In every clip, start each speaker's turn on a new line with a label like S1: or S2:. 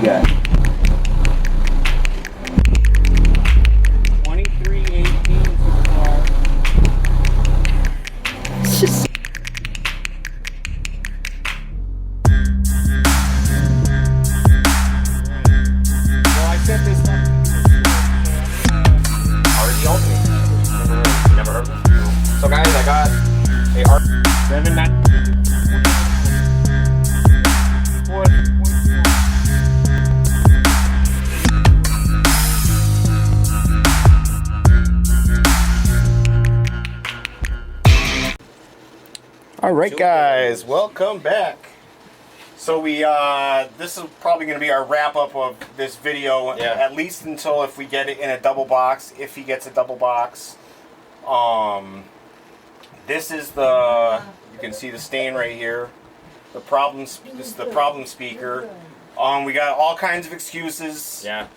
S1: got?
S2: 2318 car.
S1: It's just...
S2: Well, I sent this up.
S3: Already Ultimate. Never heard of it. So guys, I got a R
S2: 79.
S3: All right, guys, welcome back. So we, this is probably going to be our wrap up of this video, at least until if we get it in a double box, if he gets a double box. This is the, you can see the stain right here. This is the problem speaker. We got all kinds of excuses.
S4: Yeah.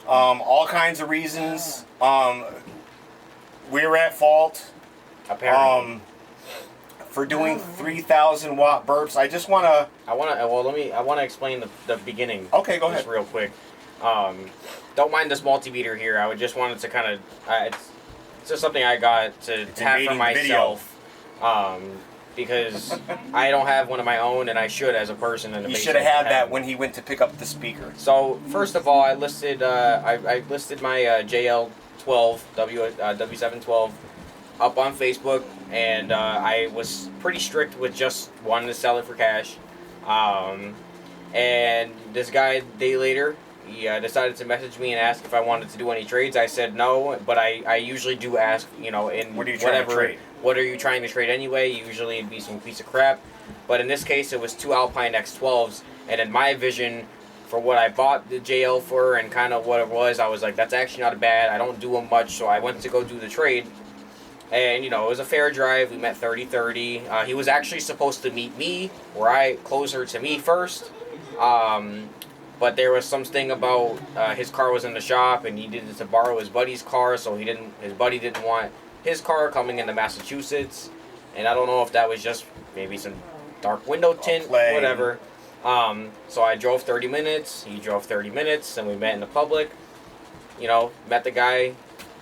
S3: All kinds of reasons. We're at fault.
S4: Apparently.
S3: For doing 3,000 watt burps. I just want to...
S4: I want to explain the beginning.
S3: Okay, go ahead.
S4: Just real quick. Don't mind this multimeter here. I would just wanted to kind of... it's just something I got to have for myself. Because I don't have one of my own, and I should as a person. In the
S3: you should have had that when he went to pick up the speaker.
S4: So, first of all, I listed I listed my JL12, W712 up on Facebook, and I was pretty strict with just wanting to sell it for cash. And this guy, a day later, he decided to message me and ask if I wanted to do any trades. I said no, but I usually do ask, you know, in
S3: what are you trying to trade?
S4: What are you trying to trade anyway? Usually it'd be some piece of crap. But in this case, it was 2 Alpine X-12s, and in my vision, for what I bought the JL for and kind of what it was, I was like, that's actually not bad. I don't do them much, so I went to go do the trade. And, you know, it was a fair drive. We met 30-30. He was actually supposed to meet me, closer to me first. But there was something about his car was in the shop, and he needed to borrow his buddy's car, so his buddy didn't want his car coming into Massachusetts. And I don't know if that was just maybe some dark window tint, whatever. So I drove 30 minutes. He drove 30 minutes, and we met in the public. You know, met the guy.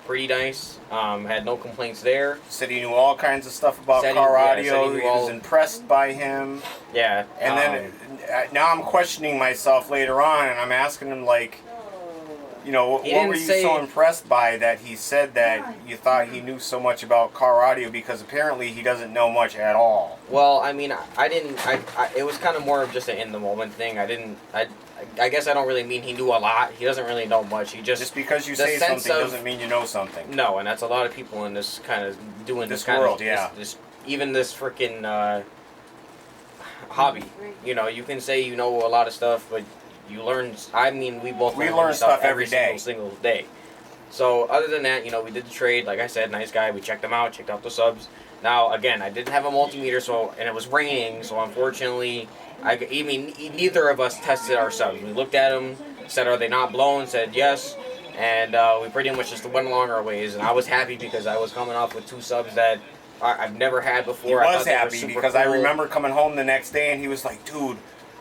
S4: Pretty nice. Had no complaints there.
S3: Said he knew all kinds of stuff about car audio. He was impressed by him.
S4: Yeah.
S3: And then now I'm questioning myself later on, and I'm asking him, like, you know, what were you so impressed by that he said that you thought he knew so much about car audio, because apparently he doesn't know much at all.
S4: Well, I mean, I didn't. It was kind of more of just an in the moment thing. I guess I don't really mean he knew a lot. He doesn't really know much. He just
S3: because you say something doesn't mean you know something.
S4: No, and that's a lot of people in this kind of doing this kind
S3: world,
S4: of even this freaking hobby. You know, you can say you know a lot of stuff, but you learn. I mean, we learn stuff every single day. So other than that, you know, we did the trade. Like I said, nice guy. We checked him out, checked out the subs. Now again, I didn't have a multimeter, and it was raining, so unfortunately. Neither of us tested our subs. We looked at them, said, are they not blown? Said yes, and we pretty much just went along our ways. And I was happy because I was coming off with 2 subs that I've never had before.
S3: He was happy because cool. I remember coming home the next day and he was like, dude,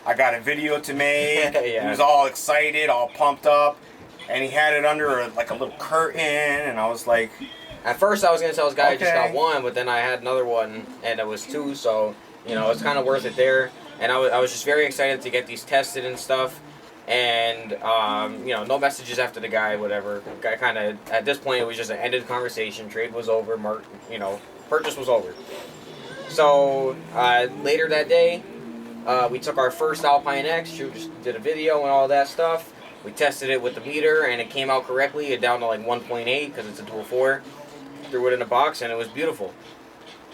S3: I got a video to make.
S4: Yeah.
S3: He was all excited, all pumped up, and he had it under like a little curtain, and I was like...
S4: At first I was going to tell this guy I just got 1, but then I had another one, and it was 2, so, you know, it's kind of worth it there. And I was just very excited to get these tested and stuff. And, you know, no messages after the guy, whatever. I kind of, at this point, it was just an ended conversation. Trade was over. You know, purchase was over. So, later that day, we took our first Alpine X. Just did a video and all that stuff. We tested it with the meter, and it came out correctly. It down to like 1.8 because it's a dual 4. Threw it in a box, and it was beautiful.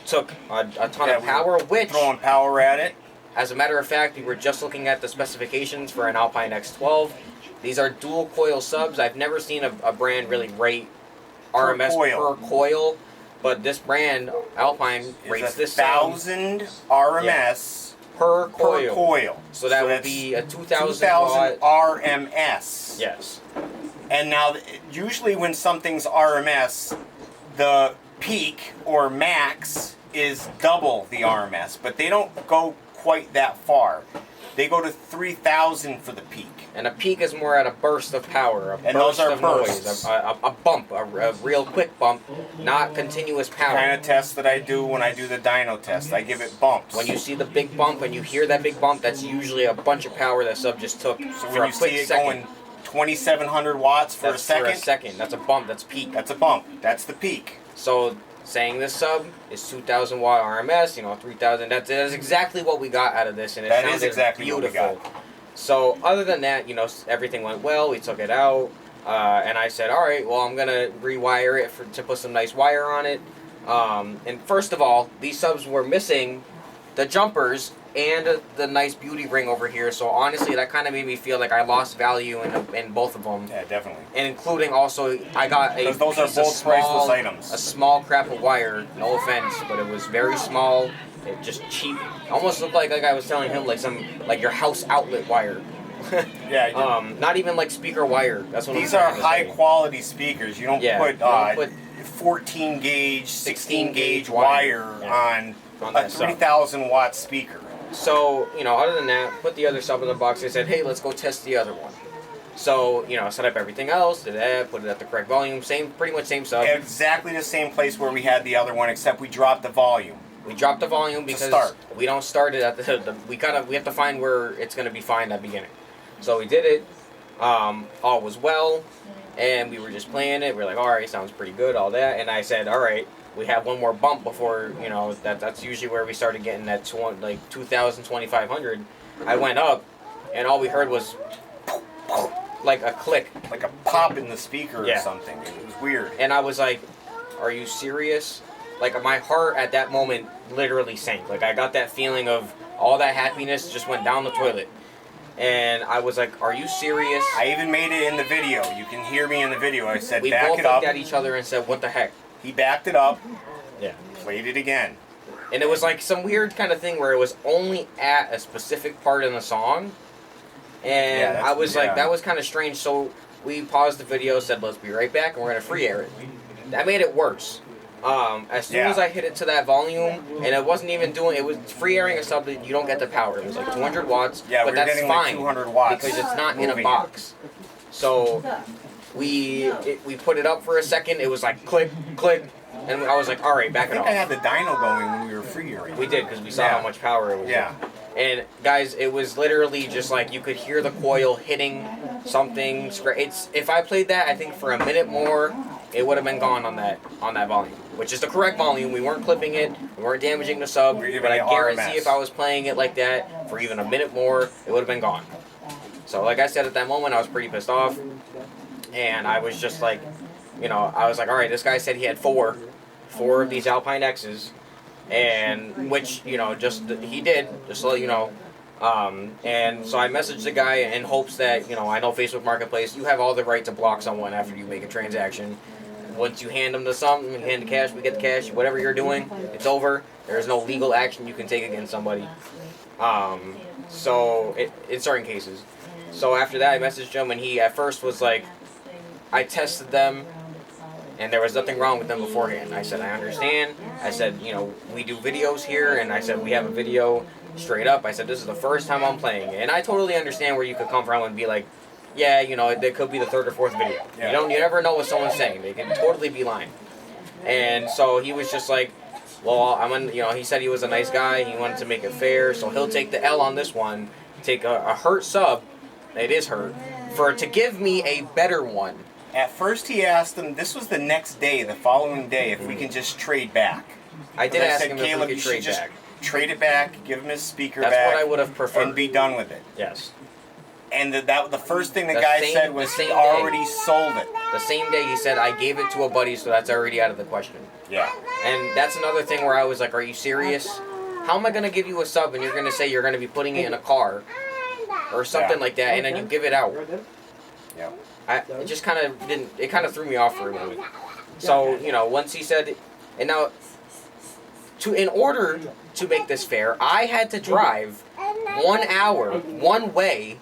S4: Took a ton of power, which...
S3: Throwing power at it.
S4: As a matter of fact, we were just looking at the specifications for an Alpine X-12. These are dual coil subs. I've never seen a brand really rate RMS per coil, but this brand, Alpine, rates this
S3: 1,000 RMS
S4: per coil. So that would be a 2,000
S3: RMS.
S4: Yes.
S3: And now, usually when something's RMS, the peak or max is double the RMS, but they don't go quite that far. They go to 3,000 for the peak.
S4: And a peak is more at a burst of power,
S3: And those are
S4: noise, a bump, a real quick bump, not continuous power.
S3: Kind of test that I do when I do the dyno test. I give it bumps.
S4: When you see the big bump and you hear that big bump, that's usually a bunch of power that sub just took
S3: So
S4: for
S3: when
S4: a
S3: you
S4: quick
S3: see it
S4: second.
S3: going 2,700 watts for
S4: That's
S3: a second,
S4: for a second. That's a bump. That's peak.
S3: that's a bump. That's the peak.
S4: So saying this sub is 2,000 watt RMS, 3,000. That's exactly what we got out of this, and it
S3: That is
S4: sounded
S3: exactly what we
S4: beautiful.
S3: got.
S4: So other than that, everything went well. We took it out, and I said, all right, well, I'm gonna rewire it to put some nice wire on it. And first of all, these subs were missing the jumpers and the nice beauty ring over here. So honestly, that kind of made me feel like I lost value in both of them.
S3: Yeah, definitely.
S4: And including also, I got a
S3: Because those are
S4: piece of
S3: both priceless items.
S4: a small crap of wire. No offense, but it was very small. It just cheap. Almost looked like I was telling him, like your house outlet wire.
S3: Yeah.
S4: Not even like speaker wire. That's what
S3: These
S4: I'm
S3: are
S4: trying to
S3: high
S4: say.
S3: quality speakers. You don't
S4: Yeah,
S3: put,
S4: you don't put
S3: 14 gauge, 16 gauge
S4: wire.
S3: wire
S4: Yeah.
S3: on
S4: On
S3: a
S4: that sub.
S3: 3,000 watt speaker.
S4: So, other than that, put the other sub in the box. They said, hey, let's go test the other one. So, set up everything else, did that, put it at the correct volume, pretty much same sub.
S3: Exactly the same place where we had the other one, except we dropped the volume.
S4: We dropped the volume because
S3: start.
S4: we don't start it at we have to find where it's going to be fine at the beginning. So we did it, all was well, and we were just playing it. We're like, all right, sounds pretty good, all that. And I said, all right, we have one more bump before, that's usually where we started getting that 2,000, 2,500. I went up, and all we heard was like a click.
S3: Like a pop in the speaker
S4: Yeah.
S3: or something. It was weird.
S4: And I was like, are you serious? Like, my heart at that moment literally sank. Like, I got that feeling of all that happiness just went down the toilet. And I was like, are you serious?
S3: I even made it in the video. You can hear me in the video. I said,
S4: We
S3: back
S4: both
S3: it up.
S4: looked at each other and said, what the heck?
S3: He backed it up,
S4: Yeah.
S3: played it again.
S4: And it was like some weird kind of thing where it was only at a specific part in the song. And
S3: Yeah,
S4: I was like,
S3: yeah.
S4: that was kind of strange. So we paused the video, said, let's be right back, and we're going to free air it. That made it worse. As soon as I hit it to that volume, and it wasn't even doing, it was free airing a sub that you don't get the power. It was like 200 watts,
S3: Yeah,
S4: but
S3: we were
S4: that's
S3: getting
S4: fine
S3: like 200 watts.
S4: because it's not in a
S3: moving.
S4: box. So we put it up for a second. It was like click, click, and I was like, all right,
S3: I
S4: back it
S3: think
S4: off.
S3: I had the dyno going when we were free airing.
S4: We did because we saw
S3: Yeah.
S4: how much power it was.
S3: Yeah.
S4: And guys, it was literally just like you could hear the coil hitting something. If I played that, I think for a minute more, it would have been gone on that volume, which is the correct volume. We weren't clipping it, we weren't damaging the sub,
S3: We were giving
S4: but I
S3: it
S4: guarantee
S3: RMS.
S4: if I was playing it like that for even a minute more, it would have been gone. So like I said at that moment, I was pretty pissed off, and I was just like, I was like, all right, this guy said he had four of these Alpine X's. And which he did, just to let you know. And so I messaged the guy in hopes that I know Facebook Marketplace, you have all the right to block someone after you make a transaction. Once you hand them you hand the cash, we get the cash. Whatever you're doing, it's over. There is no legal action you can take against somebody. So in certain cases. So after that, I messaged him, and he at first was like, I tested them, and there was nothing wrong with them beforehand. I said, I understand. I said, we do videos here, and I said, we have a video straight up. I said, this is the first time I'm playing it. And I totally understand where you could come from and be like, yeah, it could be the third or fourth video.
S3: Yeah.
S4: You never know what someone's saying. They can totally be lying. And so he was just like, well, he said he was a nice guy. He wanted to make it fair, so he'll take the L on this one, take a hurt sub, it is hurt, to give me a better one.
S3: At first he asked him, this was the next day, the following day, if we can just trade back.
S4: I did
S3: And
S4: ask
S3: said,
S4: him
S3: Caleb,
S4: if we
S3: you
S4: could
S3: should
S4: trade
S3: just
S4: back.
S3: trade it back, give him his speaker
S4: That's
S3: back,
S4: what I would have preferred.
S3: and be done with it.
S4: Yes.
S3: And the first thing the
S4: The
S3: guy
S4: same-
S3: said was
S4: the
S3: he
S4: same
S3: already
S4: day.
S3: sold it.
S4: The same day he said, I gave it to a buddy, so that's already out of the question.
S3: Yeah.
S4: And that's another thing where I was like, are you serious? How am I going to give you a sub and you're going to say you're going to be putting it in a car or something like that, and then you give it out?
S3: Yeah.
S4: It just kind of didn't, it kind of threw me off for a moment. So, once he said, and now, in order to make this fair, I had to drive 1 hour, one way,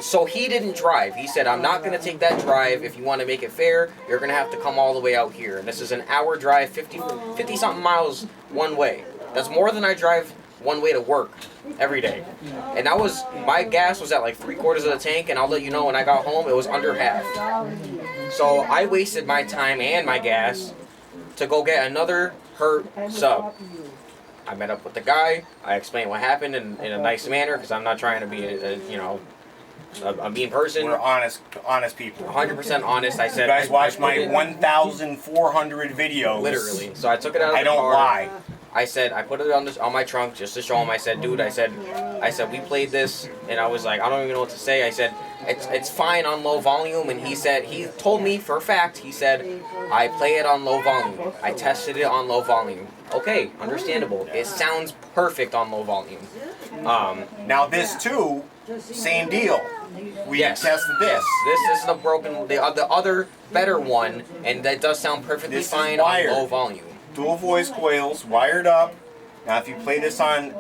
S4: so he didn't drive. He said, I'm not going to take that drive. If you want to make it fair, you're going to have to come all the way out here. And this is an hour drive, 50-something miles one way. That's more than I drive one way to work every day. And that was, my gas was at like 3/4 of the tank, and I'll let you know when I got home, it was under half. So I wasted my time and my gas to go get another hurt sub. I met up with the guy. I explained what happened in a nice manner because I'm not trying to be a mean person.
S3: We're honest people.
S4: 100% honest. I said,
S3: You guys watched my 1,400 videos.
S4: Literally. So I took it out of the
S3: I don't
S4: car.
S3: lie.
S4: I said, I put it on my trunk just to show him. I said, dude, I said, we played this, and I was like, I don't even know what to say. I said, it's fine on low volume, and he told me for a fact, he said, I play it on low volume. I tested it on low volume. Okay, understandable. It sounds perfect on low volume.
S3: Now this too, same deal. We tested this.
S4: This is the broken, the other better one, and that does sound perfectly
S3: This is
S4: fine on
S3: wired.
S4: low volume.
S3: Dual voice coils, wired up. Now if you play this on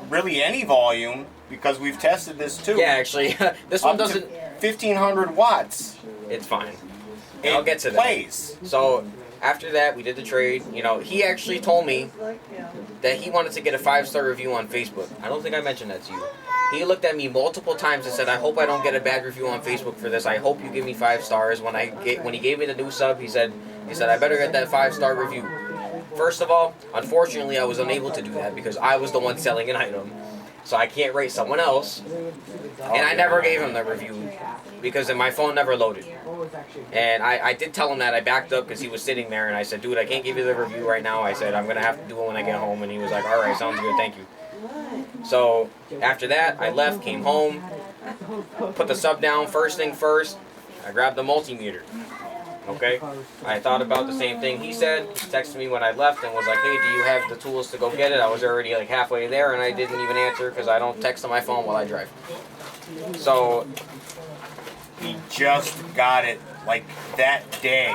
S3: really any volume, because we've tested this too.
S4: Yeah, actually, this one doesn't.
S3: 1,500 watts.
S4: It's fine.
S3: It
S4: I'll get to that.
S3: plays.
S4: So after that, we did the trade. You know, he actually told me that he wanted to get a 5-star review on Facebook. I don't think I mentioned that to you. He looked at me multiple times and said, "I hope I don't get a bad review on Facebook for this. I hope you give me 5 stars." When he gave me the new sub, he said, "I better get that 5-star review." First of all, unfortunately, I was unable to do that because I was the one selling an item. So I can't rate someone else. And I never gave him the review because my phone never loaded. And I did tell him that. I backed up because he was sitting there, and I said, "Dude, I can't give you the review right now." I said, "I'm going to have to do it when I get home." And he was like, "All right, sounds good, thank you." So after that, I left, came home, put the sub down. First thing first, I grabbed the multimeter. Okay? I thought about the same thing he said. He texted me when I left and was like, "Hey, do you have the tools to go get it?" I was already like halfway there, and I didn't even answer because I don't text on my phone while I drive. So
S3: He just got it like that day.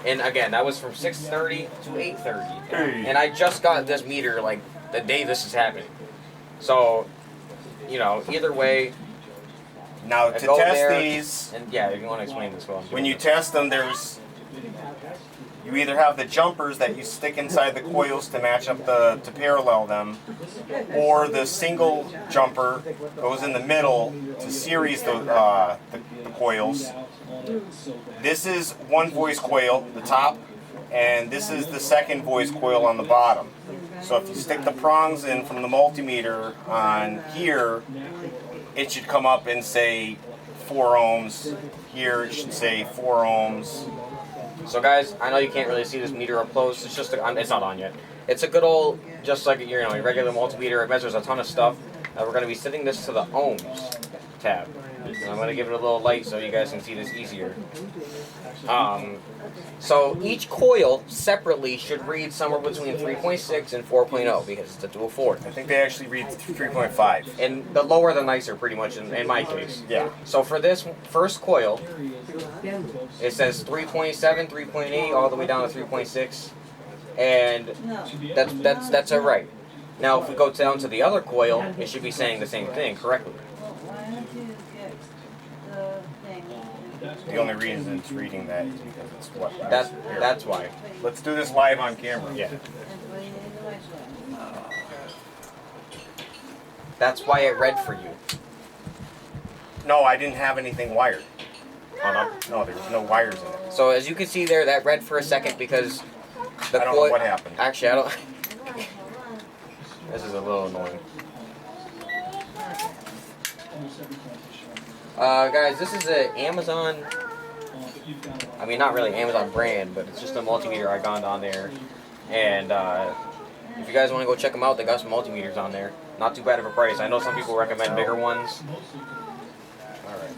S4: and again, that was from 6:30 to 8:30.
S3: Hey.
S4: And I just got this meter like the day this is happening. So, you know, either way,
S3: Now
S4: I
S3: to
S4: go
S3: test
S4: there,
S3: these,
S4: and yeah, if you want to explain this, well,
S3: when you test them, you either have the jumpers that you stick inside the coils to match up to parallel them, or the single jumper goes in the middle to series the coils. This is one voice coil, the top, and this is the second voice coil on the bottom. So if you stick the prongs in from the multimeter on here, it should come up and say 4 ohms. Here it should say 4 ohms.
S4: So guys, I know you can't really see this meter up close. It's just it's not on yet. It's a good old, just like your a regular multimeter. It measures a ton of stuff. We're going to be setting this to the ohms tab. And I'm going to give it a little light so you guys can see this easier. So each coil separately should read somewhere between 3.6 and 4.0 because it's a dual 4.
S3: I think they actually read 3.5.
S4: And the lower the nicer, pretty much in my case.
S3: Yeah.
S4: So for this first coil, it says 3.7, 3.8, all the way down to 3.6, and that's all right. Now, if we go down to the other coil, it should be saying the same thing correctly.
S3: The only reason it's reading that is because it's what?
S4: That's why.
S3: Let's do this live on camera.
S4: Yeah. That's why it read for you.
S3: No, I didn't have anything wired.
S4: Oh, no?
S3: No, there was no wires in it.
S4: So as you can see there, that read for a second because the
S3: I don't know what happened.
S4: Actually, I don't. This is a little annoying. Guys, this is an Amazon. I mean, not really Amazon brand, but it's just a multimeter I got on there. And if you guys want to go check them out, they got some multimeters on there. Not too bad of a price. I know some people recommend bigger ones. Alright.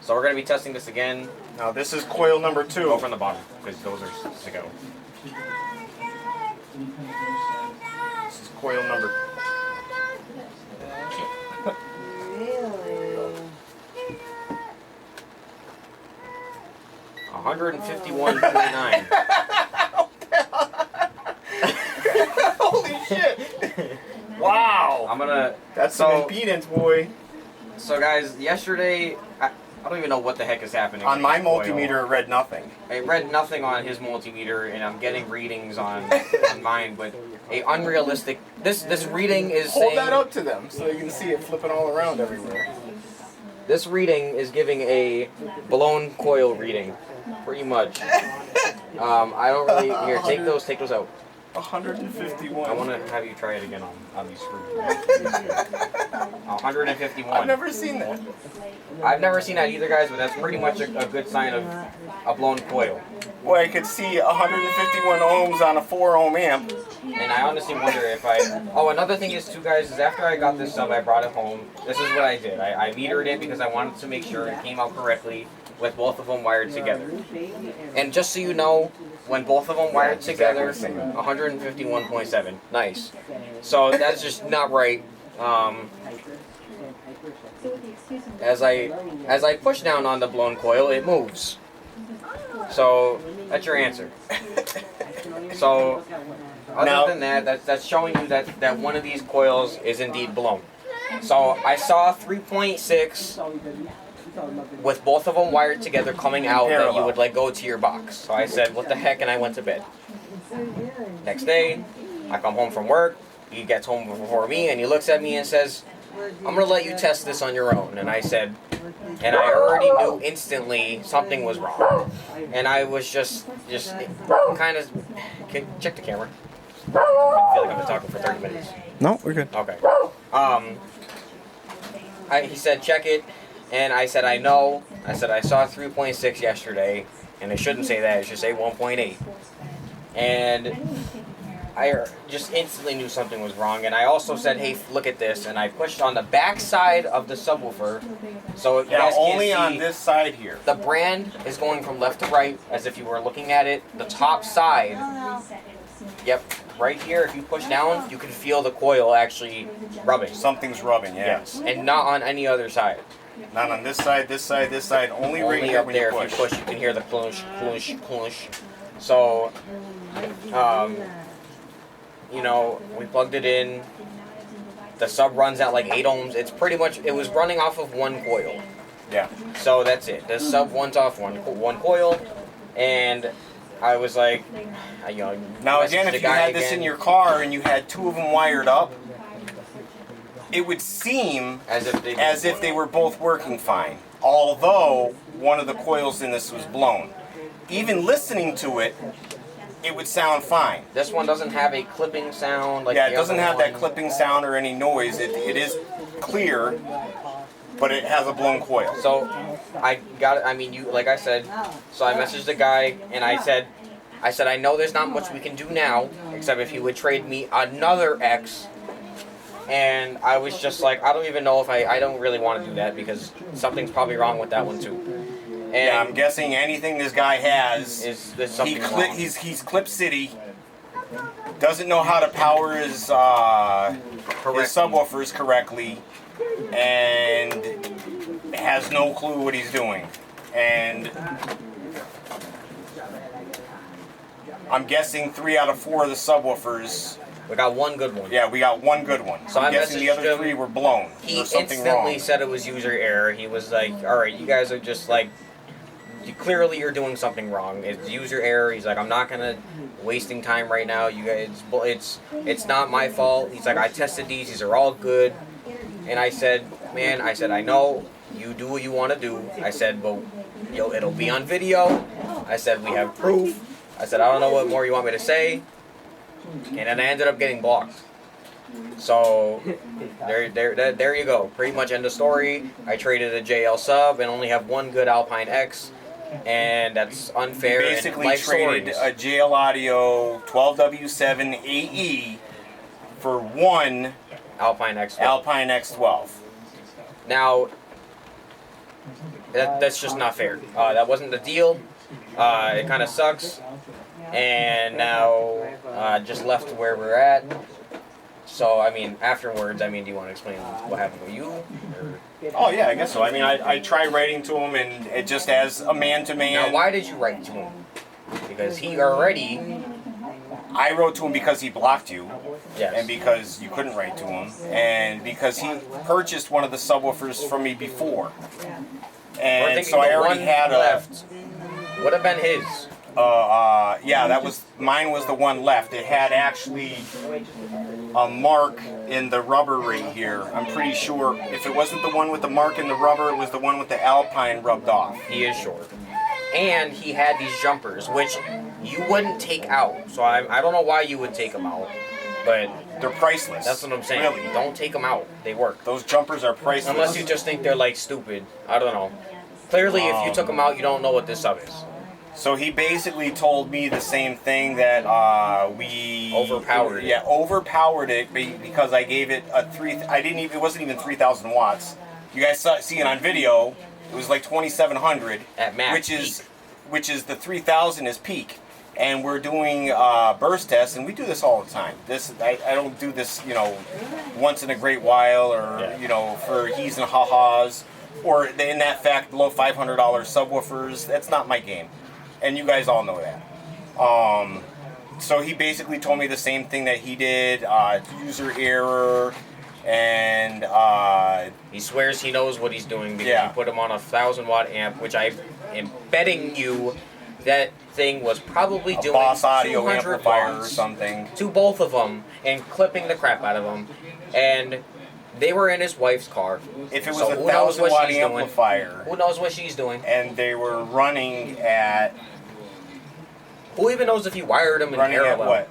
S4: So we're going to be testing this again.
S3: Now this is coil number 2.
S4: Go from the bottom, because those are to go.
S3: This is coil number.
S4: 151.9.
S3: Holy shit! Wow!
S4: I'm gonna.
S3: That's
S4: so,
S3: some impedance, boy.
S4: So guys, yesterday, I don't even know what the heck is happening.
S3: On
S4: with
S3: my
S4: this coil.
S3: multimeter, it read nothing.
S4: I read nothing on his multimeter, and I'm getting readings on mine, but a unrealistic. This reading is
S3: Hold
S4: saying,
S3: that up to them so you can see it flipping all around everywhere.
S4: This reading is giving a blown coil reading, pretty much. I don't really. Here, take those out.
S3: 151.
S4: I want to have you try it again on these screws. 151.
S3: I've never seen that.
S4: I've never seen that either, guys, but that's pretty much a good sign of a blown coil.
S3: Boy, I could see 151 ohms on a 4 ohm amp.
S4: And I honestly wonder if I... Oh, another thing is, too, guys, is after I got this sub, I brought it home. This is what I did. I metered it because I wanted to make sure it came out correctly with both of them wired together. And just so you know, when both of them wired together, 151.7. Nice. So that's just not right. As I push down on the blown coil, it moves. So that's your answer. So other than that, that's showing you that one of these coils is indeed blown. So I saw 3.6 with both of them wired together coming out that you would like go to your box. So I said, what the heck, and I went to bed. Next day, I come home from work. He gets home before me, and he looks at me and says, I'm going to let you test this on your own. And I said, and I already knew instantly something was wrong. And I was just kind of, check the camera. I feel like I've been talking for 30 minutes.
S3: No, we're good.
S4: Okay. He said, check it. And I said, I know. I said, I saw 3.6 yesterday. And it shouldn't say that. It should say 1.8. And I just instantly knew something was wrong. And I also said, hey, look at this. And I pushed on the back side of the subwoofer. So you guys can't
S3: only
S4: see,
S3: on this side here.
S4: the brand is going from left to right as if you were looking at it. The top side, yep, right here, if you push down, you can feel the coil actually rubbing.
S3: Something's rubbing, yeah.
S4: Yes, and not on any other side.
S3: Not on this side, this side, this side. Only right
S4: Only
S3: here
S4: up
S3: when
S4: there,
S3: you
S4: if you push, you can hear the clunch, clunch, clunch. So, you know, we plugged it in. The sub runs at like 8 ohms. It's pretty much, it was running off of one coil.
S3: Yeah.
S4: So that's it. The sub runs off one coil, and I was like, you know.
S3: Now
S4: messaged
S3: again,
S4: the
S3: if you
S4: guy
S3: had this
S4: again,
S3: in your car and you had 2 of them wired up, it would seem
S4: as if
S3: they were both working fine. Although one of the coils in this was blown. Even listening to it, it would sound fine.
S4: This one doesn't have a clipping sound. Like
S3: yeah, it
S4: the
S3: doesn't
S4: other
S3: have that
S4: one.
S3: clipping sound or any noise. It is clear, but it has a blown coil.
S4: So I got it. I mean, you like I said. So I messaged the guy and I said, I know there's not much we can do now, except if he would trade me another X. And I was just like, I don't even know if I don't really want to do that because something's probably wrong with that one too. And
S3: yeah, I'm guessing anything this guy has
S4: is something wrong.
S3: He's Clip City. Doesn't know how to power his subwoofers correctly, and has no clue what he's doing. And I'm guessing 3 out of 4 of the subwoofers.
S4: We got one good one.
S3: Yeah, we got one good one.
S4: So
S3: I'm
S4: I
S3: guessing the
S4: messaged
S3: other
S4: him.
S3: 3 were blown.
S4: He
S3: There's something
S4: instantly
S3: wrong.
S4: said it was user error. He was like, all right, you guys are just like, clearly you're doing something wrong. It's user error. He's like, I'm not gonna wasting time right now. You guys, it's not my fault. He's like, I tested these are all good. And I said, man, I know you do what you want to do. I said, but it'll be on video. I said, we have proof. I said, I don't know what more you want me to say. And then I ended up getting blocked. So there you go. Pretty much end of story. I traded a JL sub and only have one good Alpine X, and that's unfair.
S3: Basically
S4: and life
S3: traded
S4: stories.
S3: a JL Audio 12W7 AE for one
S4: Alpine X12.
S3: Alpine X12.
S4: Now that's just not fair. That wasn't the deal. It kind of sucks. And now just left where we're at. So, I mean, afterwards, do you want to explain what happened with you? Or?
S3: Oh, yeah, I guess so. I mean, I tried writing to him, and it just as a man-to-man.
S4: Now, why did you write to him? Because he already...
S3: I wrote to him because he blocked you.
S4: Yes.
S3: And because you couldn't write to him, and because he purchased one of the subwoofers from me before, and so I already had
S4: left. Would have been his.
S3: Yeah, that was mine. Was the one left? It had actually a mark in the rubber right here. I'm pretty sure if it wasn't the one with the mark in the rubber, it was the one with the Alpine rubbed off.
S4: He is short. And he had these jumpers, which you wouldn't take out. So I don't know why you would take them out, but
S3: they're priceless.
S4: That's what I'm saying.
S3: Really.
S4: Don't take them out. They work.
S3: Those jumpers are priceless.
S4: Unless you just think they're like stupid. I don't know. Clearly, if you took them out, you don't know what this sub is.
S3: So he basically told me the same thing, that we
S4: overpowered it.
S3: Yeah, overpowered it because I gave it a it wasn't even 3,000 watts. You guys see it on video. It was like 2,700
S4: at max,
S3: which is the 3,000 is peak. And we're doing burst tests, and we do this all the time. I don't do this, once in a great while, or for he's and ha-has, or in that fact below $500 subwoofers. That's not my game, and you guys all know that. So he basically told me the same thing that he did, user error, and
S4: he swears he knows what he's doing because you put him on a 1,000-watt amp, which I am betting you that thing was probably doing
S3: Boss audio
S4: 200
S3: amplifier
S4: watts
S3: or something
S4: to both of them and clipping the crap out of them, and they were in his wife's car.
S3: If it was a 1,000-watt amplifier,
S4: who knows what she's doing?
S3: And they were running at.
S4: Who even knows if he wired them in
S3: running
S4: parallel?
S3: At what?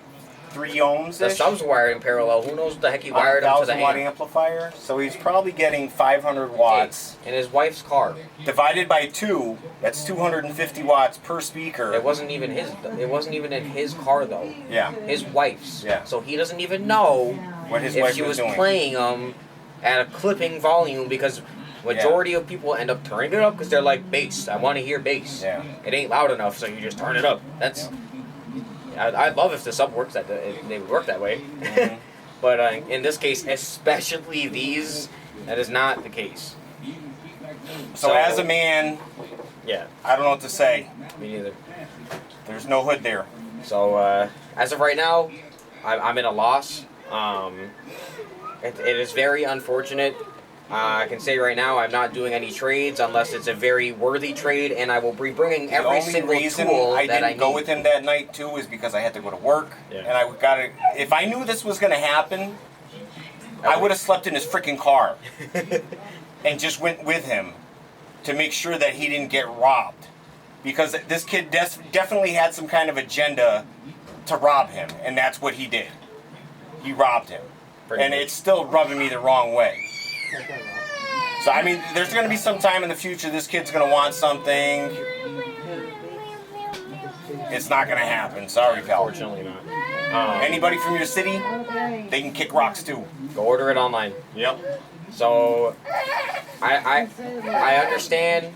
S3: 3 ohms?
S4: The sub's wired in parallel. Who knows what the heck he wired them to the
S3: 1,000-watt amplifier. So he's probably getting 500 watts
S4: in his wife's car.
S3: Divided by 2, that's 250 watts per speaker.
S4: It wasn't even his. It wasn't even in his car though.
S3: Yeah.
S4: His wife's.
S3: Yeah.
S4: So he doesn't even know
S3: what his
S4: if
S3: wife
S4: she was
S3: doing.
S4: playing them at a clipping volume, because majority of people end up turning it up because they're like, bass. I want to hear bass.
S3: Yeah.
S4: It ain't loud enough, so you just turn it up. That's. I'd love if the sub works they would work that way, but in this case, especially these, that is not the case.
S3: So as a man, I don't know what to say.
S4: Me neither.
S3: There's no hood there.
S4: So as of right now, I'm in a loss. It is very unfortunate. I can say right now I'm not doing any trades unless it's a very worthy trade, and I will be bringing every single tool
S3: I
S4: that I
S3: didn't go
S4: need.
S3: with him that night too is because I had to go to work, and I gotta. If I knew this was gonna happen, I would have slept in his freaking car and just went with him to make sure that he didn't get robbed, because this kid definitely had some kind of agenda to rob him, and that's what he did. He robbed him, and it's still rubbing me the wrong way. So, I mean, there's going to be some time in the future this kid's going to want something. It's not going to happen. Sorry, pal.
S4: Unfortunately not.
S3: Anybody from your city, they can kick rocks too.
S4: Go order it online.
S3: Yep.
S4: So, I understand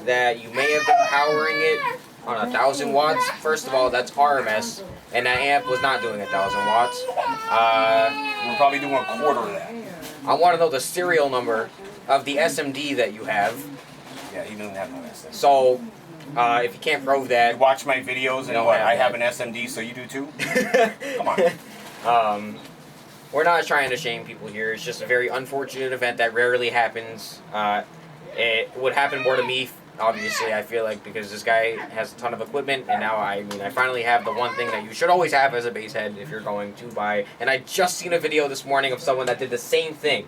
S4: that you may have been powering it on 1,000 watts. First of all, that's RMS, and that amp was not doing 1,000 watts.
S3: We're probably doing a quarter of that.
S4: I want to know the serial number of the SMD that you have.
S3: Yeah, he doesn't have no SMD.
S4: So, if you can't prove that...
S3: You watch my videos and what, I have an SMD, so you do too? Come on.
S4: We're not trying to shame people here. It's just a very unfortunate event that rarely happens. It would happen more to me, obviously, I feel like, because this guy has a ton of equipment, and now, I finally have the one thing that you should always have as a bass head if you're going to buy. And I just seen a video this morning of someone that did the same thing.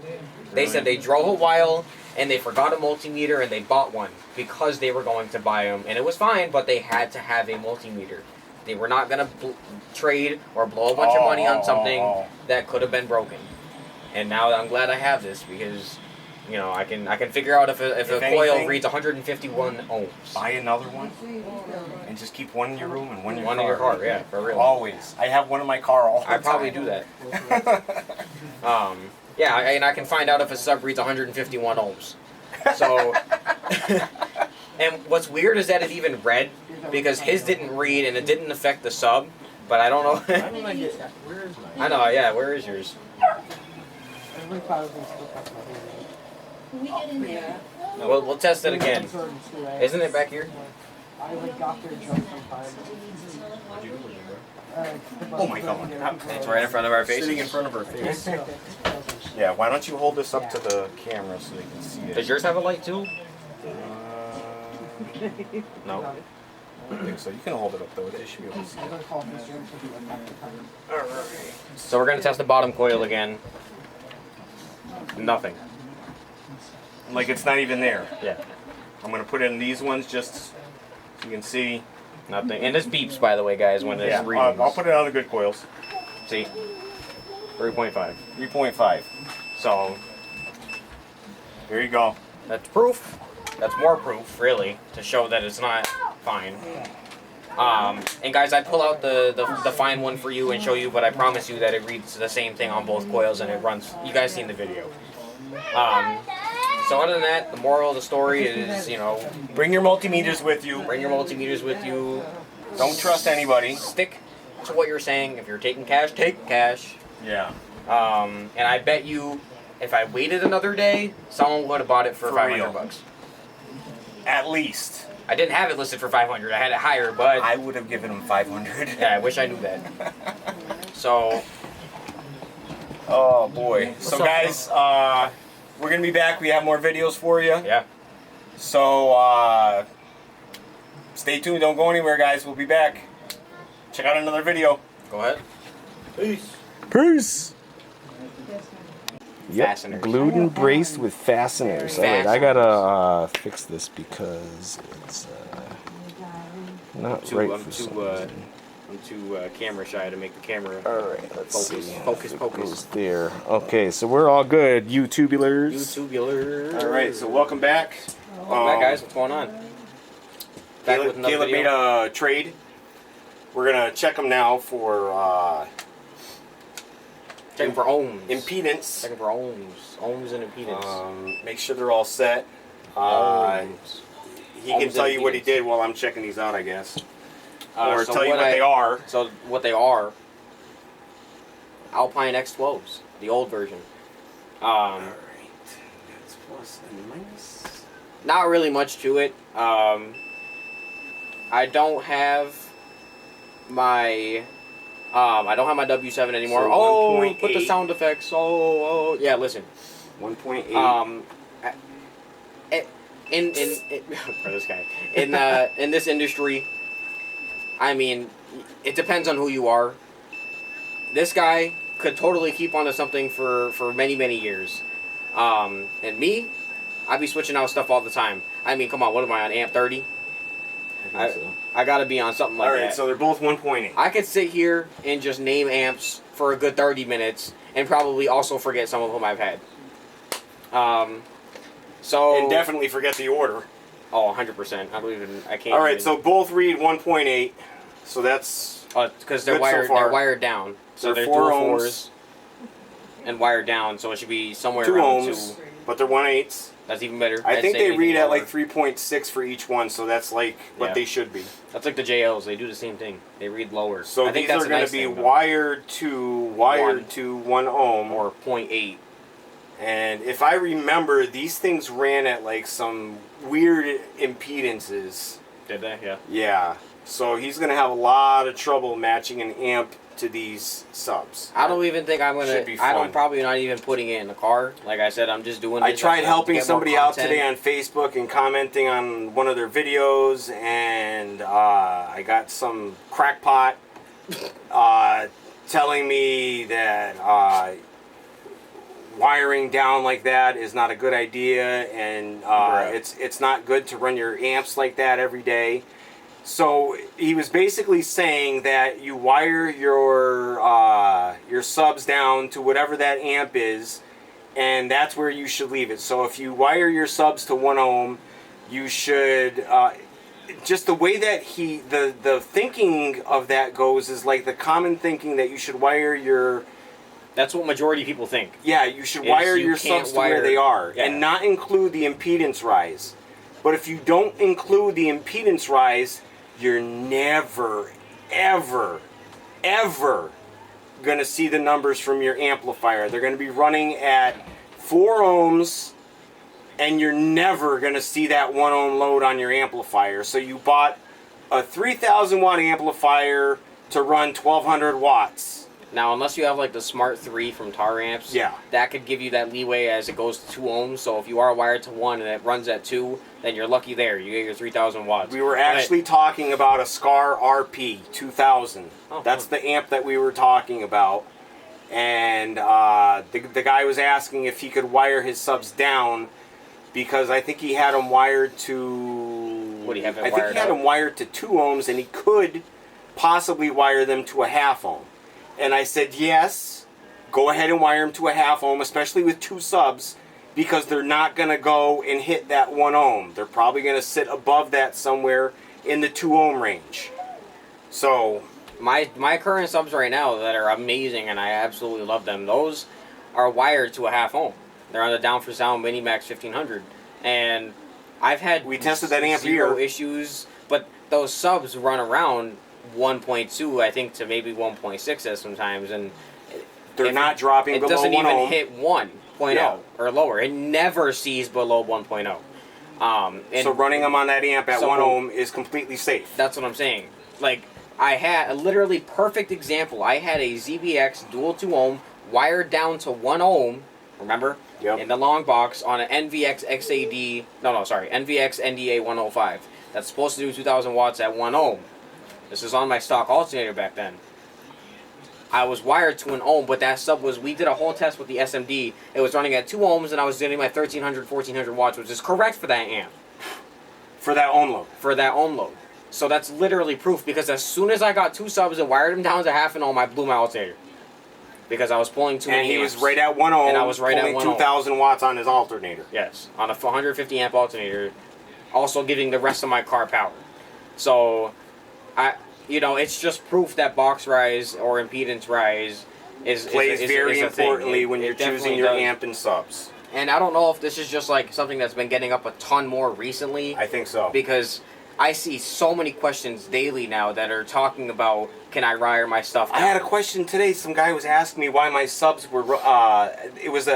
S4: They said they drove a while, and they forgot a multimeter, and they bought one because they were going to buy them. And it was fine, but they had to have a multimeter. They were not going to trade or blow a bunch of money on something that could have been broken. And now I'm glad I have this, because... I can figure out if a coil reads 151 ohms.
S3: Buy another one, and just keep one in your room and one in your car.
S4: In your car, yeah, for real.
S3: Always. I have one in my car all the time.
S4: I probably do that. Yeah, and I can find out if a sub reads 151 ohms. So, and what's weird is that it even read, because his didn't read and it didn't affect the sub, but I don't know.
S2: Where is mine?
S4: I know, yeah, where is yours?
S1: Can we get in there?
S4: We'll test it again. Isn't it back here?
S5: I got there drunk sometime.
S3: Oh my God.
S4: It's right in front of our
S3: Sitting in
S4: faces.
S3: front of our face. Yeah, why don't you hold this up to the camera so they can see it?
S4: Does yours have a light too? No.
S3: I don't think so. You can hold it up though. They should be able to see it. Alright.
S4: So we're gonna test the bottom coil again. Nothing.
S3: Like it's not even there.
S4: Yeah.
S3: I'm gonna put in these ones just so you can see.
S4: Nothing. And this beeps, by the way, guys, when it's
S3: Yeah,
S4: reading.
S3: I'll put it on the good coils.
S4: See? 3.5.
S3: 3.5.
S4: So,
S3: There you go.
S4: that's proof. That's more proof, really, to show that it's not fine. And guys, I pull out the fine one for you and show you, but I promise you that it reads the same thing on both coils and it runs. You guys seen the video. So other than that, the moral of the story is, you know,
S3: Bring your multimeters with you.
S4: bring your multimeters with you.
S3: Don't trust anybody.
S4: Stick to what you're saying. If you're taking cash, take cash.
S3: Yeah.
S4: And I bet you, if I waited another day, someone would have bought it for
S3: For real.
S4: $500.
S3: At least.
S4: I didn't have it listed for $500. I had it higher, but
S3: I would have given him 500.
S4: yeah, I wish I knew that. So,
S3: Oh boy. So
S4: up,
S3: guys, we're gonna be back. We have more videos for you.
S4: yeah.
S3: So stay tuned. Don't go anywhere, guys. We'll be back. Check out another video.
S4: Go ahead.
S3: Peace. Peace.
S4: Fasteners.
S3: Glued and braced with fasteners. All right, I gotta fix this because it's not right for some reason.
S4: I'm too camera shy to make the camera
S3: All right, let's
S4: focus.
S3: see.
S4: Focus,
S3: If it
S4: focus.
S3: goes there. Okay, so we're all good, YouTubulars.
S4: YouTubular.
S3: All right, so welcome back.
S4: Welcome back, guys. What's going on? Back with another
S3: Caleb
S4: video.
S3: made a trade. We're gonna check them now for
S4: Checking for ohms.
S3: impedance.
S4: Checking for ohms. Ohms and impedance.
S3: Make sure they're all set.
S4: Ohms.
S3: He can
S4: Ohms
S3: tell
S4: and
S3: you what he
S4: impedance.
S3: did while I'm checking these out, I guess. Or
S4: So
S3: tell you what
S4: I-
S3: they are.
S4: So what they are, Alpine X-12s, the old version.
S3: Alright. That's plus and minus.
S4: Not really much to it. I don't have my W7 anymore.
S3: So
S4: Oh,
S3: 1.8.
S4: put the sound effects. Oh, yeah. Listen.
S3: 1.8.
S4: In for this guy in this industry, I mean, it depends on who you are. This guy could totally keep onto something for many years. And me, I'd be switching out stuff all the time. I mean, come on, what am I on, amp 30? I gotta be on something like
S3: Alright,
S4: that.
S3: so they're both 1.8.
S4: I could sit here and just name amps for a good 30 minutes and probably also forget some of them I've had. So
S3: And definitely forget the order.
S4: oh, 100%. I can't.
S3: Alright,
S4: even-
S3: so both read 1.8. So that's
S4: because they're
S3: good so
S4: wired.
S3: far.
S4: They're wired down. So
S3: They're
S4: they're
S3: 4
S4: dual
S3: ohms.
S4: fours and wired down. So it should be somewhere
S3: 2
S4: around
S3: ohms,
S4: 2.
S3: but they're 1/8.
S4: That's even better.
S3: I
S4: I'd
S3: think
S4: say
S3: they read
S4: anything
S3: at
S4: lower.
S3: like 3.6 for each one, so that's like what
S4: Yeah.
S3: they should be.
S4: That's like the JLs. They do the same thing. They read lower.
S3: So
S4: I think
S3: these
S4: that's
S3: are
S4: a
S3: going
S4: nice
S3: to be
S4: thing, though.
S3: wired to 1 ohm.
S4: or 0.8.
S3: And if I remember, these things ran at like some weird impedances.
S4: Did they? Yeah.
S3: Yeah. So he's going to have a lot of trouble matching an amp to these subs.
S4: I don't even think I'm gonna.
S3: Should be
S4: I don't
S3: fun.
S4: probably not even putting it in the car. Like I said, I'm just doing.
S3: I
S4: this
S3: tried
S4: to
S3: helping
S4: get more
S3: somebody out
S4: content.
S3: today on Facebook and commenting on one of their videos, and I got some crackpot telling me that wiring down like that is not a good idea, and
S4: Bruh.
S3: it's not good to run your amps like that every day. So he was basically saying that you wire your subs down to whatever that amp is, and that's where you should leave it. So if you wire your subs to 1 ohm, you should just the way that the thinking of that goes is like the common thinking that you should wire your
S4: That's what majority of people think.
S3: you should
S4: Is
S3: wire
S4: you
S3: your
S4: can't
S3: subs to where
S4: wire-
S3: they are
S4: yeah.
S3: and not include the impedance rise. But if you don't include the impedance rise, you're never, ever, ever going to see the numbers from your amplifier. They're going to be running at 4 ohms, and you're never going to see that 1 ohm load on your amplifier. So you bought a 3,000 watt amplifier to run 1200 watts.
S4: Now, unless you have like the Smart 3 from Tar Amps,
S3: Yeah.
S4: that could give you that leeway as it goes to 2 ohms. So if you are wired to 1 and it runs at 2, then you're lucky there. You get your 3000 watts.
S3: We were actually talking about a Scar RP 2000.
S4: Oh,
S3: That's the amp that we were talking about. And the guy was asking if he could wire his subs down because I think he had them wired to...
S4: What do you have it
S3: I think
S4: wired
S3: he had
S4: up?
S3: them wired to 2 ohms and he could possibly wire them to a half ohm. And I said, yes, go ahead and wire them to a half ohm, especially with 2 subs, because they're not going to go and hit that 1 ohm. They're probably going to sit above that somewhere in the 2 ohm range. So
S4: My current subs right now that are amazing and I absolutely love them, those are wired to a half ohm. They're on the Down for Sound Minimax 1500. And I've had
S3: we tested that amp
S4: zero
S3: here.
S4: issues, but those subs run around 1.2, I think, to maybe 1.6 sometimes, and
S3: They're not dropping
S4: it
S3: below 1
S4: doesn't even
S3: ohm.
S4: hit 1.0
S3: Yeah.
S4: or lower. It never sees below 1.0. And
S3: So running them on that amp at
S4: so
S3: 1 ohm is completely safe.
S4: that's what I'm saying. Like, I had a literally perfect example. I had a ZBX dual 2 ohm wired down to 1 ohm, remember?
S3: Yep.
S4: In the long box on an NVX XAD, NVX NDA 105. That's supposed to do 2000 watts at 1 ohm. This is on my stock alternator back then. I was wired to an ohm, but that sub was, we did a whole test with the SMD. It was running at 2 ohms and I was getting my 1300, 1400 watts, which is correct for that amp.
S3: For that ohm load.
S4: For that ohm load. So that's literally proof, because as soon as I got 2 subs and wired them down to half an ohm, I blew my alternator. Because I was pulling too
S3: And
S4: many
S3: he
S4: amps.
S3: was right at 1 ohm,
S4: And I was right at
S3: pulling
S4: 1 ohm.
S3: 2,000 watts on his alternator.
S4: Yes, on a 150 amp alternator, also giving the rest of my car power. So, it's just proof that box rise or impedance rise
S3: Plays very
S4: is a thing.
S3: importantly when you're choosing
S4: definitely
S3: your
S4: does.
S3: amp and subs.
S4: And I don't know if this is just like something that's been getting up a ton more recently,
S3: I think so.
S4: because I see so many questions daily now that are talking about, can I wire my stuff down?
S3: I had a question today. Some guy was asking me why my subs were. It was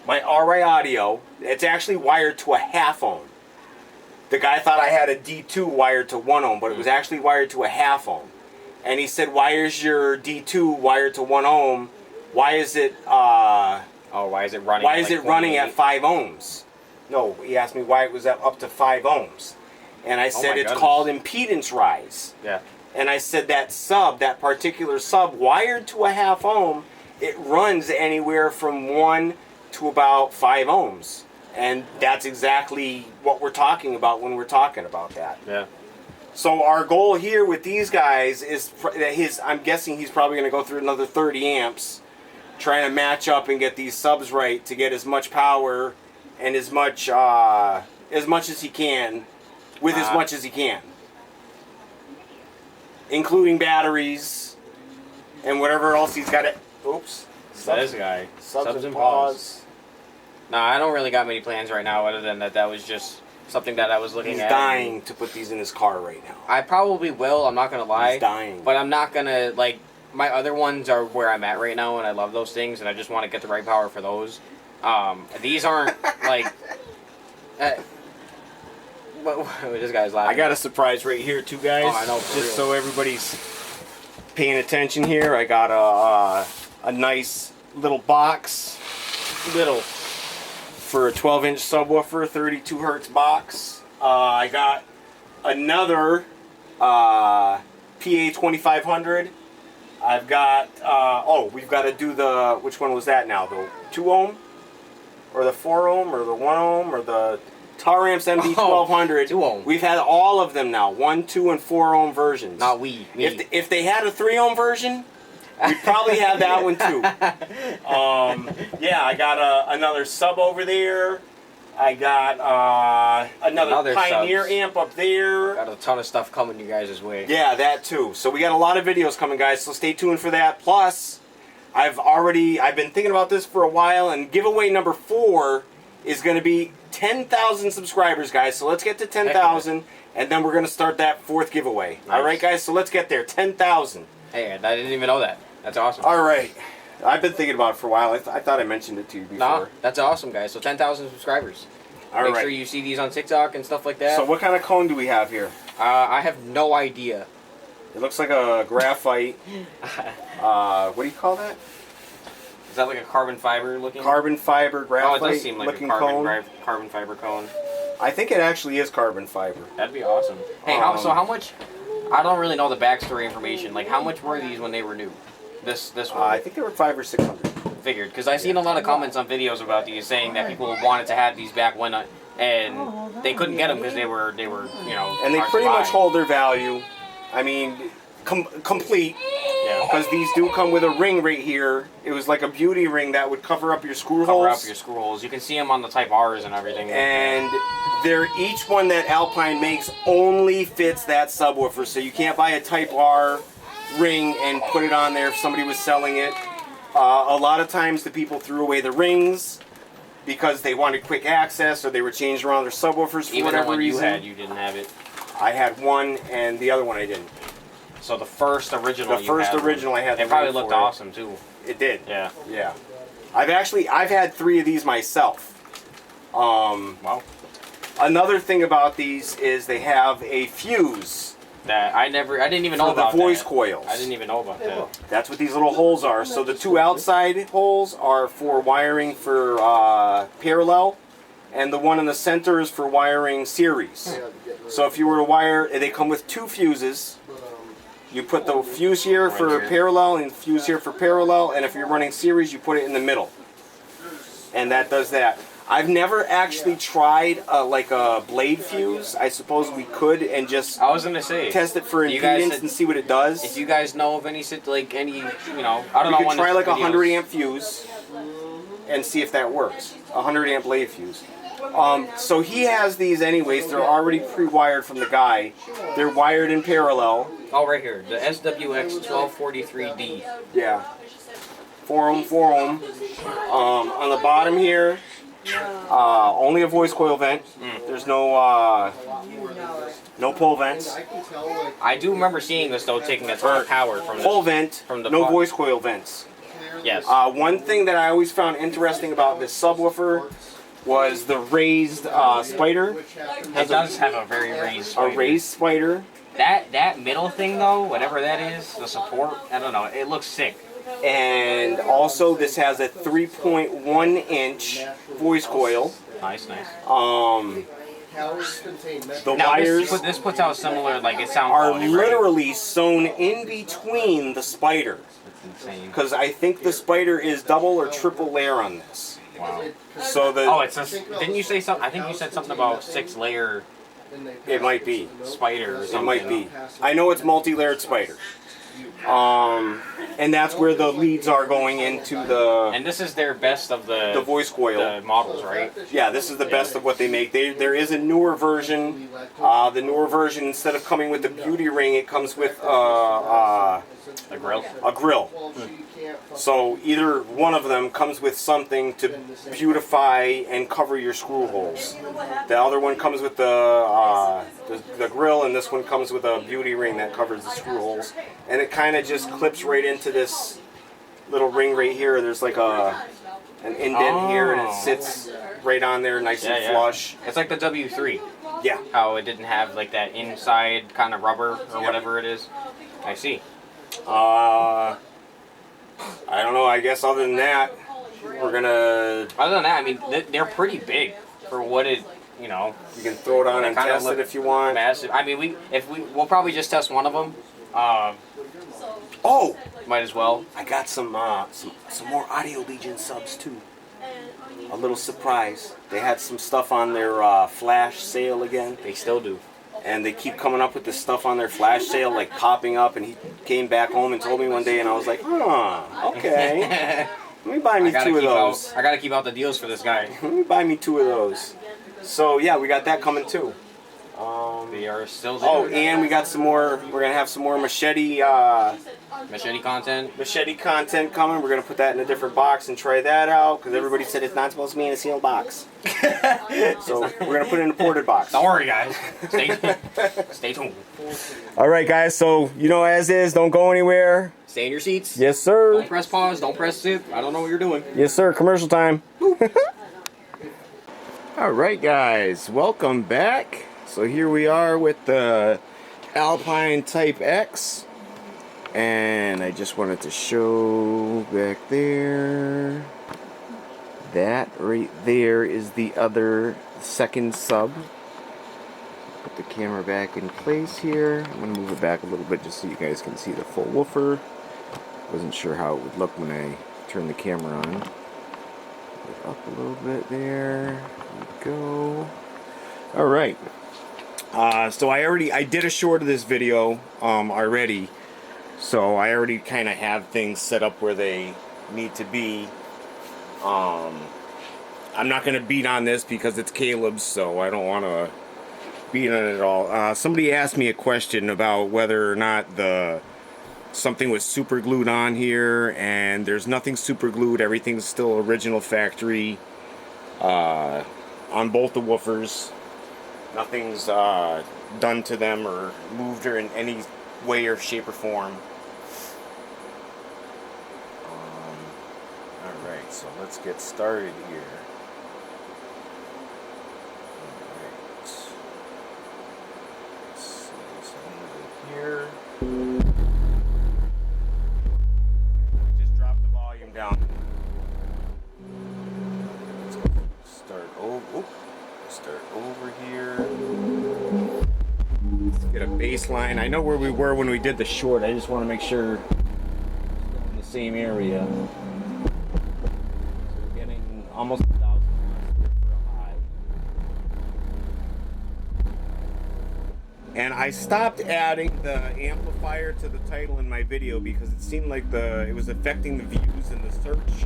S3: my RI audio. It's actually wired to a half ohm. The guy thought I had a D2 wired to 1 ohm, but it was actually wired to a half ohm. And he said, "Why is your D2 wired to 1 ohm? Why is it?
S4: why is it running?
S3: Why is it running at
S4: 28?
S3: 5 ohms?" No, he asked me why it was up to 5 ohms, and I said
S4: my
S3: it's
S4: goodness.
S3: called impedance rise.
S4: Yeah.
S3: And I said that particular sub, wired to a half ohm, it runs anywhere from 1 to about 5 ohms. And that's exactly what we're talking about when we're talking about that.
S4: Yeah.
S3: So our goal here with these guys is that I'm guessing he's probably going to go through another 30 amps, trying to match up and get these subs right to get as much power and as much as he can, with as much as he can. Including batteries and whatever else he's got. Oops.
S4: This guy.
S3: Subs and pause.
S4: No, I don't really got many plans right now, other than that was just something that I was looking
S3: He's
S4: at.
S3: dying to put these in his car right now.
S4: I probably will, I'm not going to lie.
S3: He's dying.
S4: But I'm not going to, my other ones are where I'm at right now, and I love those things, and I just want to get the right power for those. These aren't, this guy's laughing.
S3: I got a surprise right here too, guys.
S4: Oh, I know, for
S3: Just
S4: real.
S3: so everybody's paying attention here, I got a nice little box. For a 12-inch subwoofer, 32 hertz box. I got another PA 2500. I've got, we've got to do which one was that now? The 2 ohm? Or the 4 ohm? Or the 1 ohm? Or the Tar Amps MD 1200?
S4: 2 ohm.
S3: We've had all of them now, 1, 2, and 4 ohm versions.
S4: Not me.
S3: If they had a 3 ohm version, we'd probably have that one too. Yeah, I got another sub over there. I got another Pioneer
S4: subs.
S3: amp up there.
S4: Got a ton of stuff coming you guys' way.
S3: Yeah, that too. So we got a lot of videos coming, guys, so stay tuned for that. Plus, I've been thinking about this for a while, and giveaway number 4 is going to be 10,000 subscribers, guys. So let's get to 10,000, and then we're going to start that 4th giveaway.
S4: Nice.
S3: All right, guys, so let's get there. 10,000.
S4: Hey, I didn't even know that. That's awesome.
S3: All right. I've been thinking about it for a while. I thought I mentioned it to you before.
S4: No, that's awesome, guys. So 10,000 subscribers.
S3: All
S4: Make
S3: right.
S4: sure you see these on TikTok and stuff like that.
S3: So what kind of cone do we have here?
S4: I have no idea.
S3: It looks like a graphite. What do you call that?
S4: Is that like a carbon fiber looking?
S3: Carbon fiber graphite.
S4: Oh, it does seem like a
S3: looking
S4: carbon fiber cone.
S3: I think it actually is carbon fiber.
S4: That'd be awesome. Hey, so how much? I don't really know the backstory information. Like, how much were these when they were new? This one.
S3: I think they were $500 or $600.
S4: Figured, because I've seen a lot of comments on videos about these saying that people wanted to have these back when, and they couldn't get them because they were you know.
S3: And they
S4: hard to
S3: pretty much
S4: buy.
S3: hold their value. I mean, complete.
S4: Yeah.
S3: Because these do come with a ring right here. It was like a beauty ring that would cover up your screw holes.
S4: Cover up your screw holes. You can see them on the Type R's and everything.
S3: And each one that Alpine makes only fits that subwoofer. So you can't buy a Type R ring and put it on there if somebody was selling it. A lot of times the people threw away the rings because they wanted quick access or they were changed around their subwoofers for
S4: Even
S3: whatever
S4: the one
S3: reason.
S4: you didn't have it.
S3: I had one and the other one I didn't.
S4: So the first original.
S3: The first original I had.
S4: It probably looked awesome too.
S3: It did.
S4: Yeah.
S3: Yeah. I've had 3 of these myself.
S4: Wow.
S3: Another thing about these is they have a fuse.
S4: That I didn't even know
S3: for
S4: about
S3: the voice
S4: that.
S3: coils.
S4: I didn't even know about that.
S3: That's what these little holes are. So the 2 outside holes are for wiring for parallel, and the one in the center is for wiring series. So if you were to wire, they come with 2 fuses. You put the fuse here for parallel and fuse here for parallel, and if you're running series, you put it in the middle. And that does that. I've never actually tried like a blade fuse. I suppose we could and just
S4: I was gonna say
S3: test it for impedance and see what it does.
S4: If you guys know of any you know, I don't know.
S3: We could try like a
S4: videos.
S3: 100 amp fuse and see if that works. A 100 amp blade fuse. So he has these anyways. They're already pre-wired from the guy. They're wired in parallel.
S4: Oh, right here, the SWX 1243D.
S3: Yeah. 4 ohm, 4 ohm. On the bottom here, only a voice coil vent. There's no pole vents.
S4: I do remember seeing this though, taking a ton of power from
S3: Pole
S4: this.
S3: vent,
S4: From the
S3: no
S4: bar.
S3: voice coil vents.
S4: Yes.
S3: One thing that I always found interesting about this subwoofer was the raised spider.
S4: It does have a very raised spider.
S3: A raised spider.
S4: That middle thing though, whatever that is, the support, I don't know, it looks sick.
S3: And also this has a 3.1 inch voice coil.
S4: Nice.
S3: The
S4: Now
S3: wires
S4: this puts out similar, like it sound
S3: are
S4: quality, right?
S3: literally sewn in between the spider.
S4: That's insane.
S3: Because I think the spider is double or triple layer on this.
S4: Wow.
S3: So the
S4: Oh, didn't you say something? I think you said something about 6-layer
S3: it might be.
S4: spider or something.
S3: It might be. I know it's multi-layered spider. And that's where the leads are going into the
S4: And this is their best of the
S3: voice coil.
S4: the models, right?
S3: Yeah, this is the best of what they make. There is a newer version. The newer version, instead of coming with the beauty ring, it comes with
S4: A grill.
S3: a grill. So either one of them comes with something to beautify and cover your screw holes. The other one comes with the grill, and this one comes with a beauty ring that covers the screw holes. And it kind of just clips right into this little ring right here. There's like an indent here, and it sits right on there, nice and flush.
S4: It's like the W3.
S3: Yeah.
S4: How it didn't have like that inside kind of rubber or whatever it is. I see.
S3: I don't know. I guess other than that, we're gonna.
S4: Other than that, I mean, they're pretty big for what it, you know.
S3: You can throw it on and
S4: kinda
S3: test
S4: look
S3: it if you want.
S4: Massive. I mean, we'll probably just test one of them.
S3: Oh,
S4: Might as well.
S3: I got some more Audio Legion subs too. A little surprise. They had some stuff on their flash sale again.
S4: They still do.
S3: And they keep coming up with this stuff on their flash sale, like popping up. And he came back home and told me one day, and I was like, okay. Let me buy me 2 of those.
S4: I gotta keep out the deals for this guy.
S3: Let me buy me 2 of those. So yeah, we got that coming too.
S4: They are still there.
S3: Oh, and we got some more. We're gonna have some more machete
S4: content.
S3: machete content coming. We're gonna put that in a different box and try that out because everybody said it's not supposed to be in a sealed box. So we're gonna put it in a ported box.
S4: Don't worry, guys. Stay tuned.
S3: All right, guys. So you know, as is, don't go anywhere.
S4: Stay in your seats.
S3: Yes, sir.
S4: Don't press pause. Don't press zip. I don't know what you're doing.
S3: Yes, sir. Commercial time. All right, guys. Welcome back. So here we are with the Alpine Type X. And I just wanted to show back there. That right there is the other second sub. Put the camera back in place here. I'm going to move it back a little bit just so you guys can see the full woofer. Wasn't sure how it would look when I turned the camera on. Put it up a little bit there. There we go. Alright. So I did a short of this video already. So I already kind of have things set up where they need to be. I'm not going to beat on this because it's Caleb's, so I don't want to beat on it at all. Somebody asked me a question about whether or not something was super glued on here, and there's nothing super glued. Everything's still original factory on both the woofers. Nothing's done to them or moved or in any way or shape or form. Alright, so let's get started here. Alright. Let's see this over here. Just drop the volume down. Let's start over here. Let's get a baseline. I know where we were when we did the short. I just want to make sure we're in the same area. So we're getting almost 1,000 watts for a high. And I stopped adding the amplifier to the title in my video because it seemed like it was affecting the views and the search.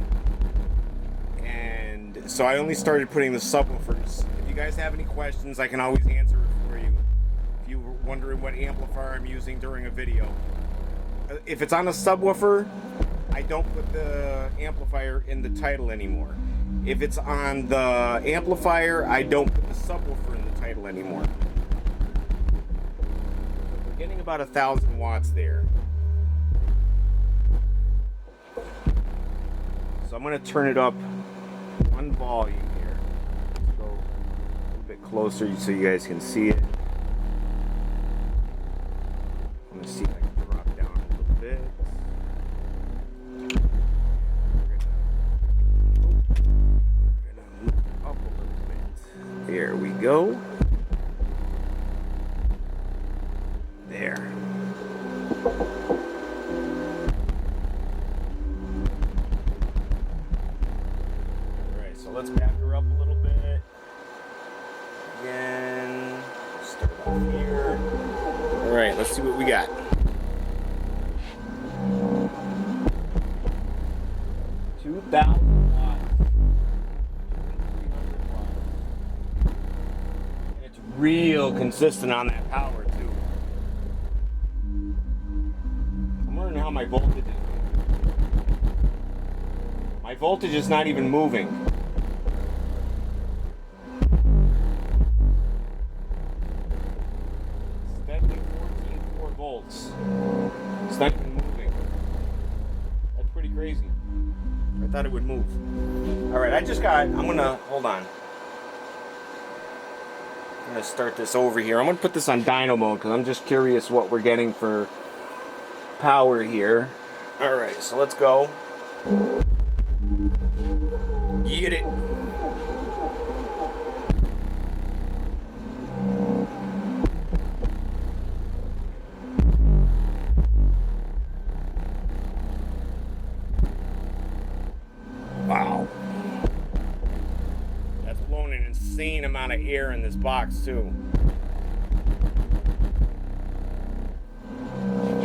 S3: And so I only started putting the subwoofers. If you guys have any questions, I can always answer it for you. If you were wondering what amplifier I'm using during a video. If it's on a subwoofer, I don't put the amplifier in the title anymore. If it's on the amplifier, I don't put the subwoofer in the title anymore. We're getting about 1,000 watts there. So I'm going to turn it up one volume here. Let's go a little bit closer so you guys can see it. I'm going to see if I can drop down a little bit. We're gonna move up a little bit. There we go. There. Alright, so let's back her up a little bit. Again. Start off here. Alright, let's see what we got. 2,000 watts. 300 watts. And it's real consistent on that power, too. I'm wondering how my voltage is. My voltage is not even moving. Steadily 14.4 volts. It's not even moving. That's pretty crazy. I thought it would move. Alright, I'm gonna, hold on. I'm gonna start this over here. I'm gonna put this on dyno mode because I'm just curious what we're getting for power here. Alright, so let's go. Get it. Wow. That's blowing an insane amount of air in this box too.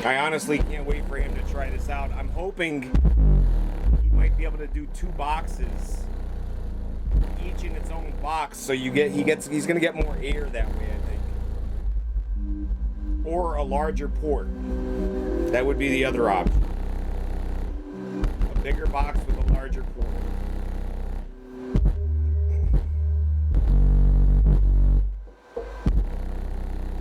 S3: I honestly can't wait for him to try this out. I'm hoping he might be able to do 2 boxes, each in its own box, so he's gonna get more air that way, I think. Or a larger port. That would be the other option. A bigger box with a larger port.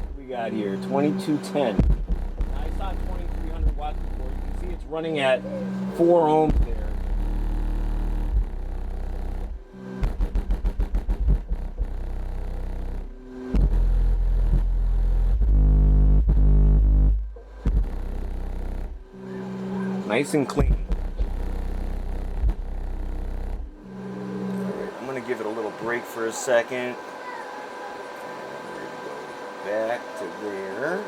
S3: What we got here, 2210. Now I saw 2300 watts before. You can see it's running at 4 ohms there. Nice and clean. I'm going to give it a little break for a second. Back to there.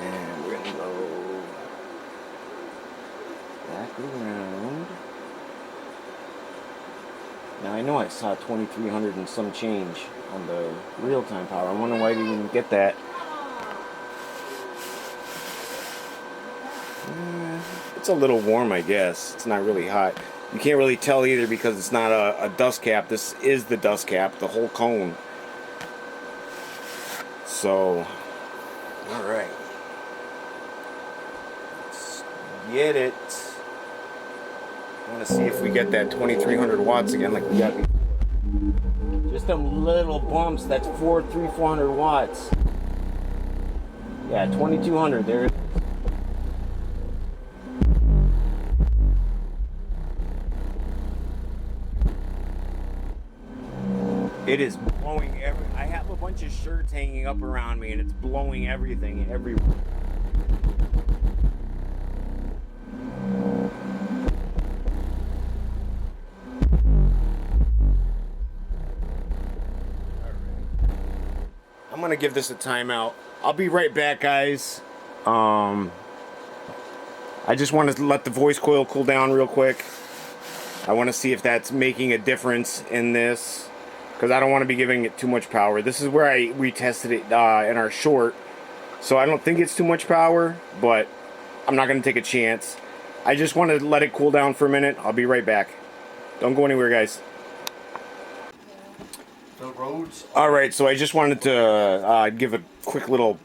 S3: And we're going to go back around. Now I know I saw 2300 and some change on the real-time power. I wonder why I didn't even get that. It's a little warm, I guess. It's not really hot. You can't really tell either because it's not a dust cap. This is the dust cap, the whole cone. So, alright. Let's get it. I want to see if we get that 2300 watts again like we got before. Just them little bumps, that's 400 watts. Yeah, 2200, there it is. It is blowing I have a bunch of shirts hanging up around me and it's blowing everything everywhere. I'm gonna give this a timeout. I'll be right back, guys. I just want to let the voice coil cool down real quick. I want to see if that's making a difference in this, because I don't want to be giving it too much power. This is where I retested it in our short, so I don't think it's too much power, but I'm not going to take a chance. I just want to let it cool down for a minute. I'll be right back. Don't go anywhere, guys.
S2: The roads.
S3: Alright, so I just wanted to give a quick little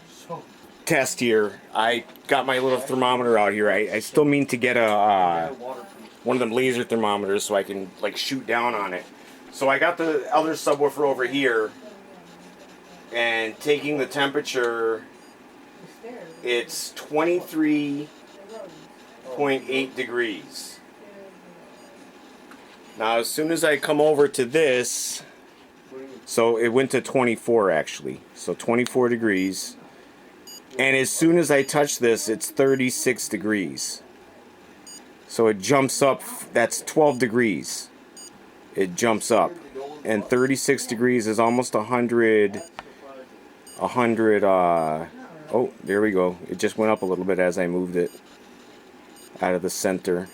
S3: test here. I got my little thermometer out here. I still mean to get a one of them laser thermometers so I can like shoot down on it. So I got the other subwoofer over here and taking the temperature, it's 23.8 degrees. Now as soon as I come over to this, so it went to 24 actually, so 24 degrees. And as soon as I touch this, it's 36 degrees. So it jumps up, that's 12 degrees. It jumps up. And 36 degrees is almost 100, oh, there we go. It just went up a little bit as I moved it out of the center.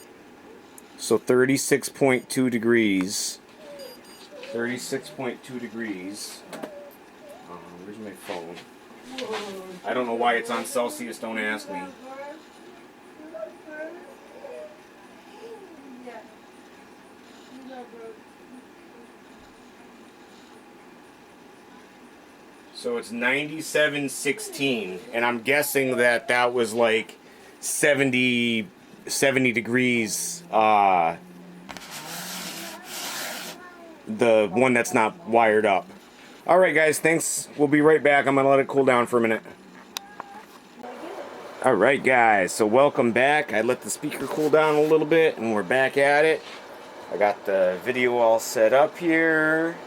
S3: So 36.2 degrees. 36.2 degrees. Where's my phone? I don't know why it's on Celsius, don't ask me. So it's 97.16, and I'm guessing that that was like 70 degrees, the one that's not wired up. Alright guys, thanks. We'll be right back. I'm going to let it cool down for a minute. Alright guys, so welcome back. I let the speaker cool down a little bit and we're back at it. I got the video all set up here.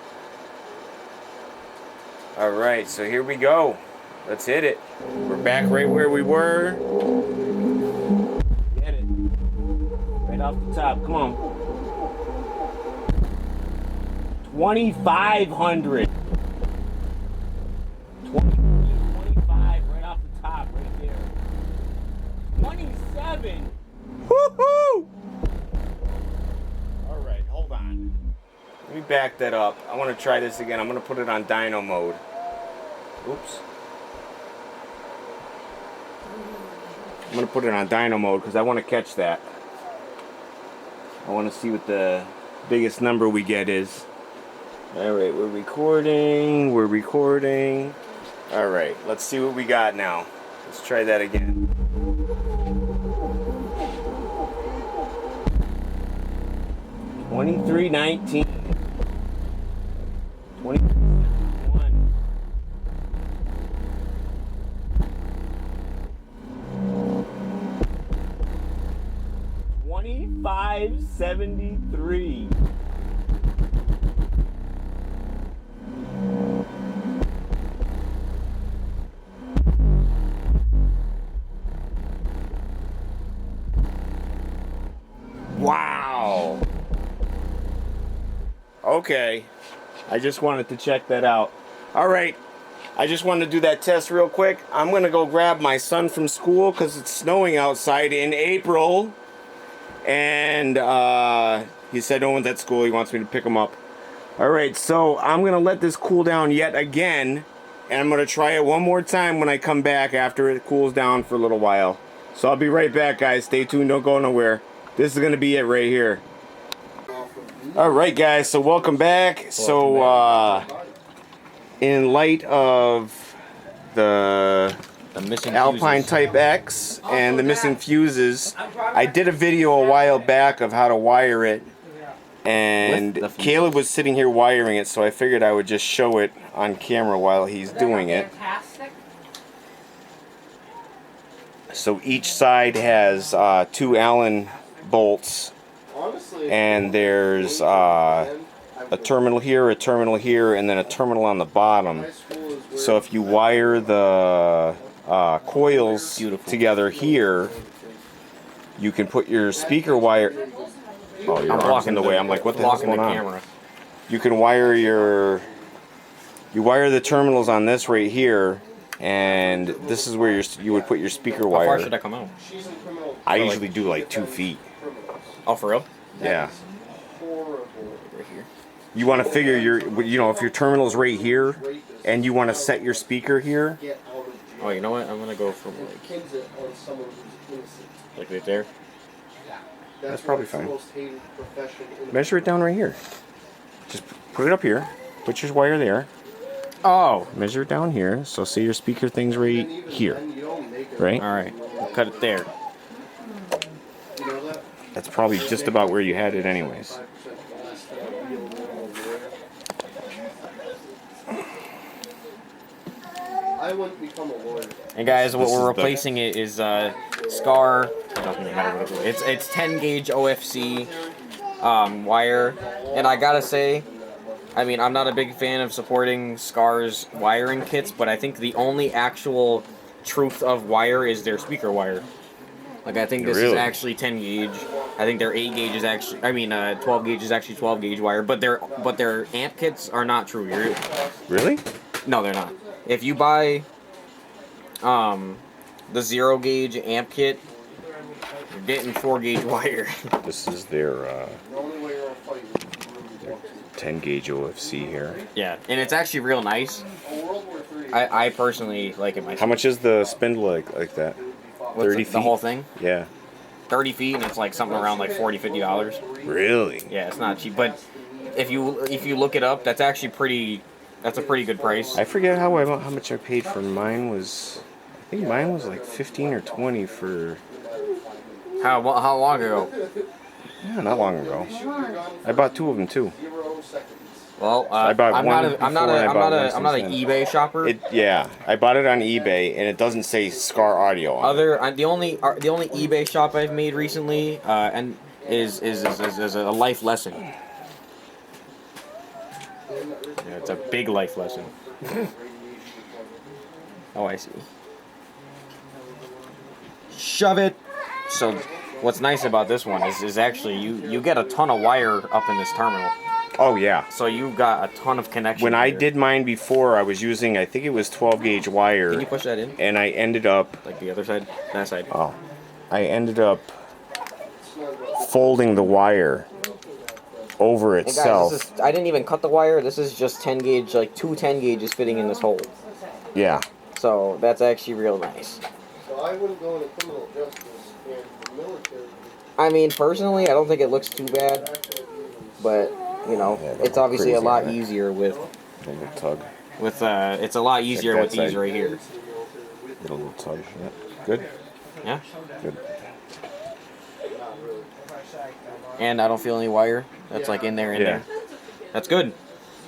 S3: Alright, so here we go. Let's hit it. We're back right where we were. Get it. Right off the top, come on. 2,500. 25 right off the top, right there. 27. Woohoo! Alright, hold on. Let me back that up. I want to try this again. I'm going to put it on dyno mode. Oops. I'm going to put it on dyno mode because I want to catch that. I want to see what the biggest number we get is. Alright, we're recording. Alright, let's see what we got now. Let's try that again. $23.19. 20.1. 25.73. Okay. I just wanted to check that out. All right. I just wanted to do that test real quick. I'm going to go grab my son from school because it's snowing outside in April. And he said no one's at school. He wants me to pick him up. All right, so I'm going to let this cool down yet again. And I'm going to try it one more time when I come back after it cools down for a little while. So I'll be right back, guys. Stay tuned. Don't go nowhere. This is going to be it right here. All right, guys. So welcome back. So in light of the
S4: missing
S3: Alpine
S4: fuses.
S3: Type X and the missing fuses, I did a video a while back of how to wire it. And Caleb was sitting here wiring it, so I figured I would just show it on camera while he's doing it. So each side has 2 Allen bolts, and there's a terminal here, and then a terminal on the bottom. So if you wire the coils together here, you can put your speaker wire... Oh, your arm's in the way. I'm like, what the hell's going on? You can wire your... You wire the terminals on this right here, and this is where you would put your speaker wire.
S4: How far should I come out?
S3: I usually do like 2 feet.
S4: Oh, for real?
S3: Yeah.
S4: Right here.
S3: You want to figure your, you know, if your terminal's right here, and you want to set your speaker here.
S4: Oh, you know what? I'm gonna go from like right there.
S3: That's probably fine. Measure it down right here. Just put it up here. Put your wire there.
S4: Oh.
S3: Measure it down here. So say your speaker thing's right here. Right?
S4: All right. We'll cut it there.
S3: That's probably just about where you had it anyways.
S1: I wouldn't become a lawyer.
S4: And guys, what we're replacing it is Scar. It doesn't really matter what it is. It's 10 gauge OFC wire, and I gotta say, I mean, I'm not a big fan of supporting Scar's wiring kits, but I think the only actual truth of wire is their speaker wire. Like, I think this is actually 10 gauge. I think their 8 gauge is actually, 12 gauge is actually 12 gauge wire. But their amp kits are not true.
S3: Really?
S4: No, they're not. If you buy the 0 gauge amp kit, you're getting 4 gauge wire.
S3: This is their 10 gauge OFC here.
S4: Yeah, and it's actually real nice. I personally like it myself.
S3: How much is the spindle like that? 30 feet?
S4: The whole thing?
S3: Yeah.
S4: 30 feet, and it's like something around like $40-$50.
S3: Really?
S4: Yeah, it's not cheap. But if you look it up, that's actually pretty. That's a pretty good price.
S3: I forget how much I paid for mine. I think mine was like 15 or 20 for.
S4: How long ago?
S3: Yeah, not long ago. I bought 2 of them too.
S4: Well,
S3: I bought
S4: I'm
S3: one
S4: not an eBay shopper.
S3: Yeah, I bought it on eBay, and it doesn't say Scar Audio on it.
S4: The only eBay shop I've made recently, and is a life lesson. Yeah, it's a big life lesson. Oh, I see. Shove it. So, what's nice about this one is actually you get a ton of wire up in this terminal.
S3: Oh, yeah.
S4: So you've got a ton of connection.
S3: When I did mine before, I was using, I think it was 12 gauge wire.
S4: Can you push that in?
S3: And I ended up...
S4: Like the other side? That side.
S3: Oh. I ended up folding the wire over itself.
S4: Hey guys, I didn't even cut the wire. This is just 10 gauge, like 2 10 gauges fitting in this hole.
S3: Yeah.
S4: So that's actually real nice.
S1: So I wouldn't go into criminal justice and the military.
S4: I mean, personally, I don't think it looks too bad. But... You know,
S3: yeah,
S4: it's obviously a lot easier with.
S3: A little tug.
S4: With it's a lot easier with these right here.
S3: A little tug. Yeah. Good.
S4: Yeah.
S3: Good.
S4: And I don't feel any wire that's like in there. That's good.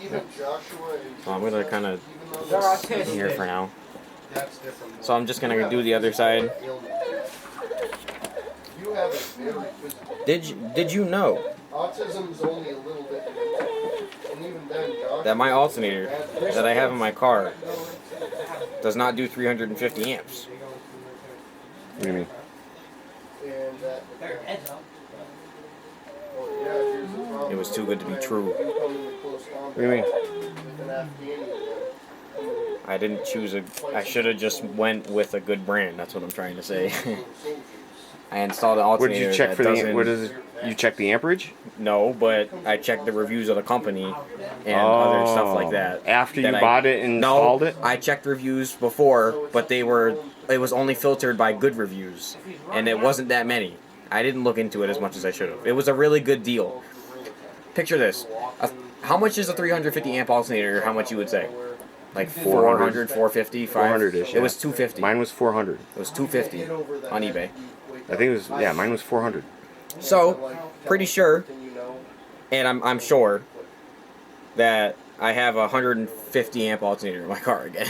S3: Yeah.
S4: So I'm gonna kind of sit here for now. So I'm just gonna do the other side. Did you know?
S1: Autism's only a little bit, and even then,
S4: that my alternator that I have in my car does not do 350 amps.
S3: What do you mean?
S4: It was too good to be true.
S3: What do you mean?
S4: I didn't choose a. I should have just went with a good brand. That's what I'm trying to say. I installed an
S3: What
S4: alternator.
S3: did you check
S4: that
S3: for the?
S4: doesn't-
S3: What is it? You check the amperage?
S4: No, but I checked the reviews of the company and other stuff like that.
S3: After you
S4: that
S3: bought it and installed it?
S4: I checked reviews before, but it was only filtered by good reviews, and it wasn't that many. I didn't look into it as much as I should have. It was a really good deal. Picture this. How much is a 350 amp alternator? How much you would say? Like 400, 450,
S3: 400-ish.
S4: It was 250.
S3: Mine was 400.
S4: It was 250 on eBay.
S3: I think it was, yeah, mine was 400.
S4: So, pretty sure, and I'm sure, that I have a 150 amp alternator in my car again.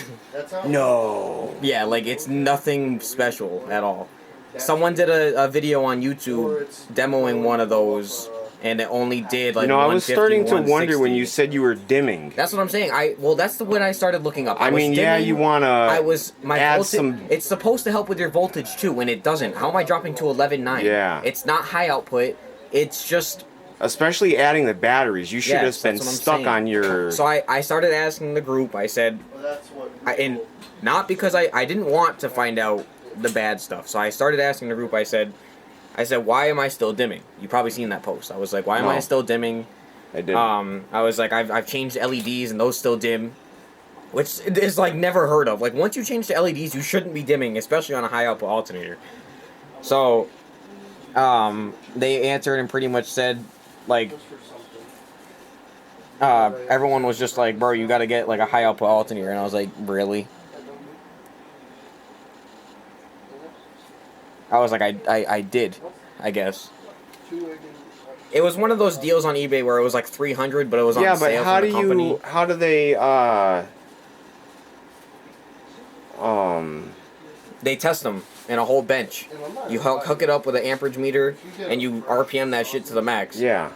S3: No.
S4: Yeah, like it's nothing special at all. Someone did a video on YouTube demoing one of those, and it only did like.
S3: You know, I was
S4: 150,
S3: starting to wonder
S4: 160.
S3: when you said you were dimming.
S4: That's what I'm saying. That's when I started looking up.
S3: I mean, yeah, you want to add
S4: voltage,
S3: some.
S4: It's supposed to help with your voltage too, and it doesn't. How am I dropping to 11.9?
S3: Yeah.
S4: It's not high output. It's just.
S3: Especially adding the batteries, you should have
S4: Yes,
S3: been
S4: that's what I'm
S3: stuck
S4: saying.
S3: on your.
S4: So I started asking the group. I said, and not because I didn't want to find out the bad stuff. So I started asking the group. I said, why am I still dimming? You probably seen that post. I was like, why am I still dimming?
S3: I did.
S4: I was like, I've changed LEDs and those still dim, which is like never heard of. Like once you change to LEDs, you shouldn't be dimming, especially on a high output alternator. So, they answered and pretty much said, like, everyone was just like, bro, you got to get like a high output alternator, and I was like, really? I was like, I did, I guess. It was one of those deals on eBay where it was like 300, but it was on sale
S3: how
S4: from the company.
S3: how do they
S4: They test them in a whole bench. You hook it up with an amperage meter, and you RPM that shit to the max.
S3: Yeah.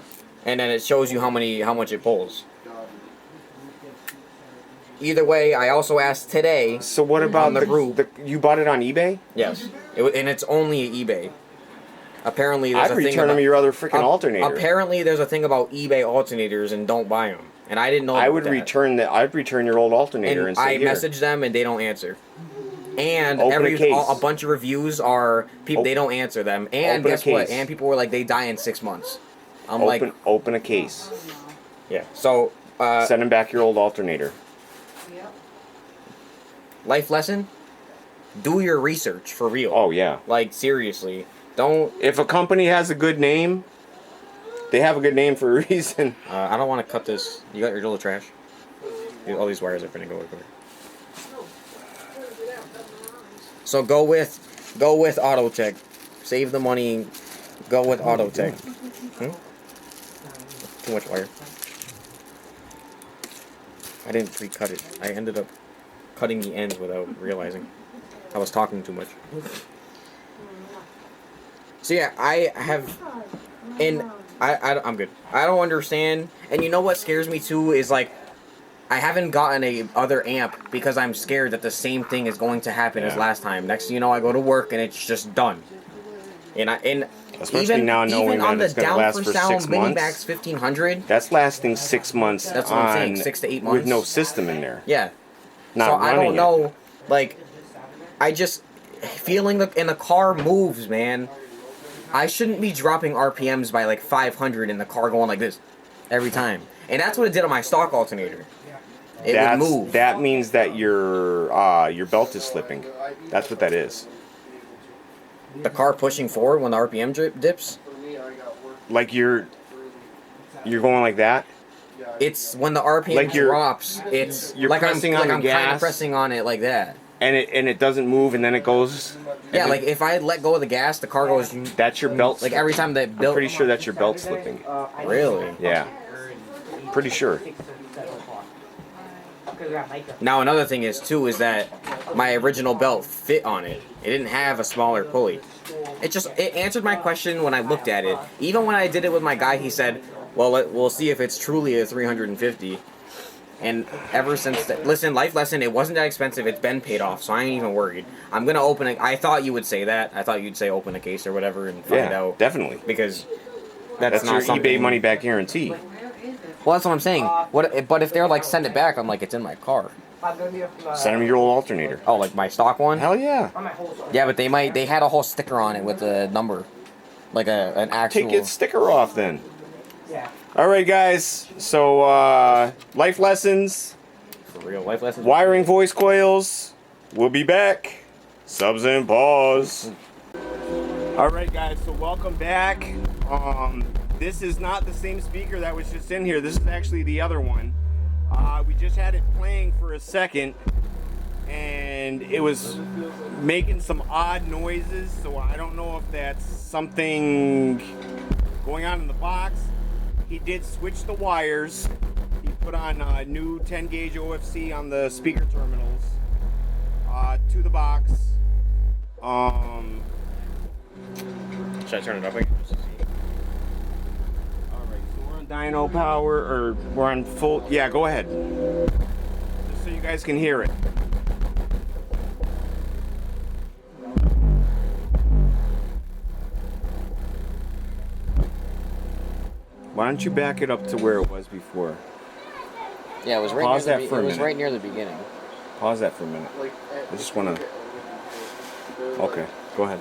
S4: And then it shows you how much it pulls. Either way, I also asked today.
S3: So what about
S4: on the group?
S3: You bought it on eBay?
S4: Yes, and it's only eBay. Apparently, there's
S3: I'd
S4: a thing
S3: return
S4: about,
S3: them your other freaking alternator.
S4: Apparently, there's a thing about eBay alternators and don't buy them, and I didn't know.
S3: I
S4: about
S3: would
S4: that.
S3: return I'd return your old alternator and say,
S4: I
S3: here.
S4: message them and they don't answer. And
S3: Open a case.
S4: a bunch of reviews are people. They don't answer them. And
S3: Open a
S4: guess what?
S3: case.
S4: And people were like, they die in 6 months. I'm like,
S3: open a case.
S4: yeah. So
S3: Send them back your old alternator.
S4: life lesson: do your research for real.
S3: Oh yeah.
S4: Like seriously, don't.
S3: If a company has a good name, they have a good name for a reason.
S4: I don't want to cut this. You got your little trash. All these wires are gonna go everywhere. So go with auto check. Save the money. Go with auto check. Too much wire. I didn't pre-cut it. I ended up cutting the ends without realizing. I was talking too much. So yeah, I have, and I'm good. I don't understand. And you know what scares me too is like, I haven't gotten a other amp because I'm scared that the same thing is going to happen as last time. Next thing you know, I go to work and it's just done. And
S3: Especially
S4: even,
S3: now knowing
S4: even on
S3: that
S4: the
S3: it's going to
S4: down
S3: last
S4: for
S3: for
S4: sound
S3: 6
S4: Mini
S3: months.
S4: Max 1500.
S3: That's lasting 6 months.
S4: That's what I'm saying, 6 to 8
S3: with
S4: months.
S3: no system in there.
S4: Yeah.
S3: Not
S4: so I
S3: running
S4: don't know. Like, I just feeling in the car moves, man. I shouldn't be dropping RPMs by like 500 in the car going like this every time. And that's what it did on my stock alternator. It would move.
S3: That means that your belt is slipping. That's what that is.
S4: The car pushing forward when the RPM dips.
S3: Like you're going like that.
S4: It's when the RPM
S3: Like
S4: drops. It's
S3: you're
S4: like
S3: pressing on the
S4: I'm kind
S3: gas.
S4: of pressing on it like that.
S3: And it doesn't move, and then it goes.
S4: Yeah, like if I let go of the gas, the car goes.
S3: That's your belt.
S4: Like every time that
S3: I'm
S4: built.
S3: pretty sure that's your belt slipping.
S4: Really?
S3: Yeah. Pretty sure.
S4: Now another thing is that my original belt fit on it. It didn't have a smaller pulley. It answered my question when I looked at it. Even when I did it with my guy, he said, "Well, we'll see if it's truly a 350." And ever since that, listen, life lesson, it wasn't that expensive. It's been paid off, so I ain't even worried. I'm gonna open it. I thought you would say that. I thought you'd say open a case or whatever and find out.
S3: Definitely.
S4: Because
S3: That's
S4: not
S3: your
S4: something.
S3: eBay money back guarantee.
S4: Well, that's what I'm saying. What? But if they're like, send it back, I'm like, it's in my car.
S3: Send them your old alternator.
S4: Oh, like my stock one?
S3: Hell yeah.
S4: Yeah, but they had a whole sticker on it with a number, like an actual.
S3: Take its sticker off then. Yeah. All right, guys. So life lessons.
S4: For real, life lessons.
S3: Wiring voice coils. We'll be back. Subs and pause. All right, guys. So welcome back. This is not the same speaker that was just in here. This is actually the other one. We just had it playing for a second, and it was making some odd noises. So I don't know if that's something going on in the box. He did switch the wires. He put on new 10 gauge OFC on the speaker terminals to the box.
S4: Should I turn it up again?
S3: Alright, so we're on dyno power, or we're on full. Yeah, go ahead. Just so you guys can hear it. Why don't you back it up to where it was before?
S4: Yeah, it was right
S3: Pause
S4: near
S3: that for a
S4: it was
S3: minute.
S4: right near the beginning.
S3: Pause that for a minute. I just want to. Okay, go ahead.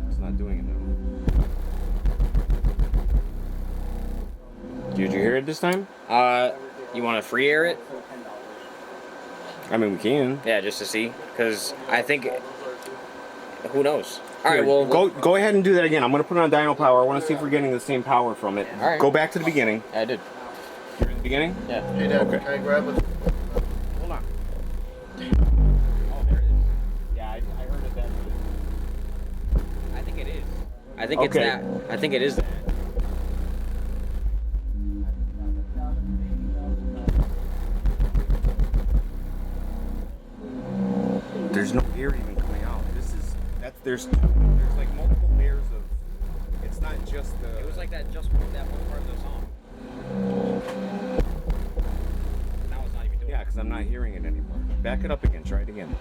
S3: It's not doing it now. Did you hear it this time?
S4: You want to free air it?
S3: I mean, we can.
S4: Yeah, just to see, because I think. Who knows? All right, well,
S3: Go ahead and do that again. I'm gonna put it on dyno power. I want to see if we're getting the same power from it.
S4: All right.
S3: Go back to the beginning.
S4: I did.
S3: You're in the beginning?
S4: Yeah.
S1: Hey, Dad,
S3: Okay.
S1: can I grab it?
S3: Hold on. Oh, there it is. Yeah, I heard it that.
S4: I think it is. I think it's
S3: Okay.
S4: that. I think it is that.
S3: There's no air even coming out. There's like multiple layers of. It's not just the.
S4: It was like that just that one part of the song. Now it's not even doing
S3: Yeah, because I'm not hearing it anymore. Back it up again. Try it again.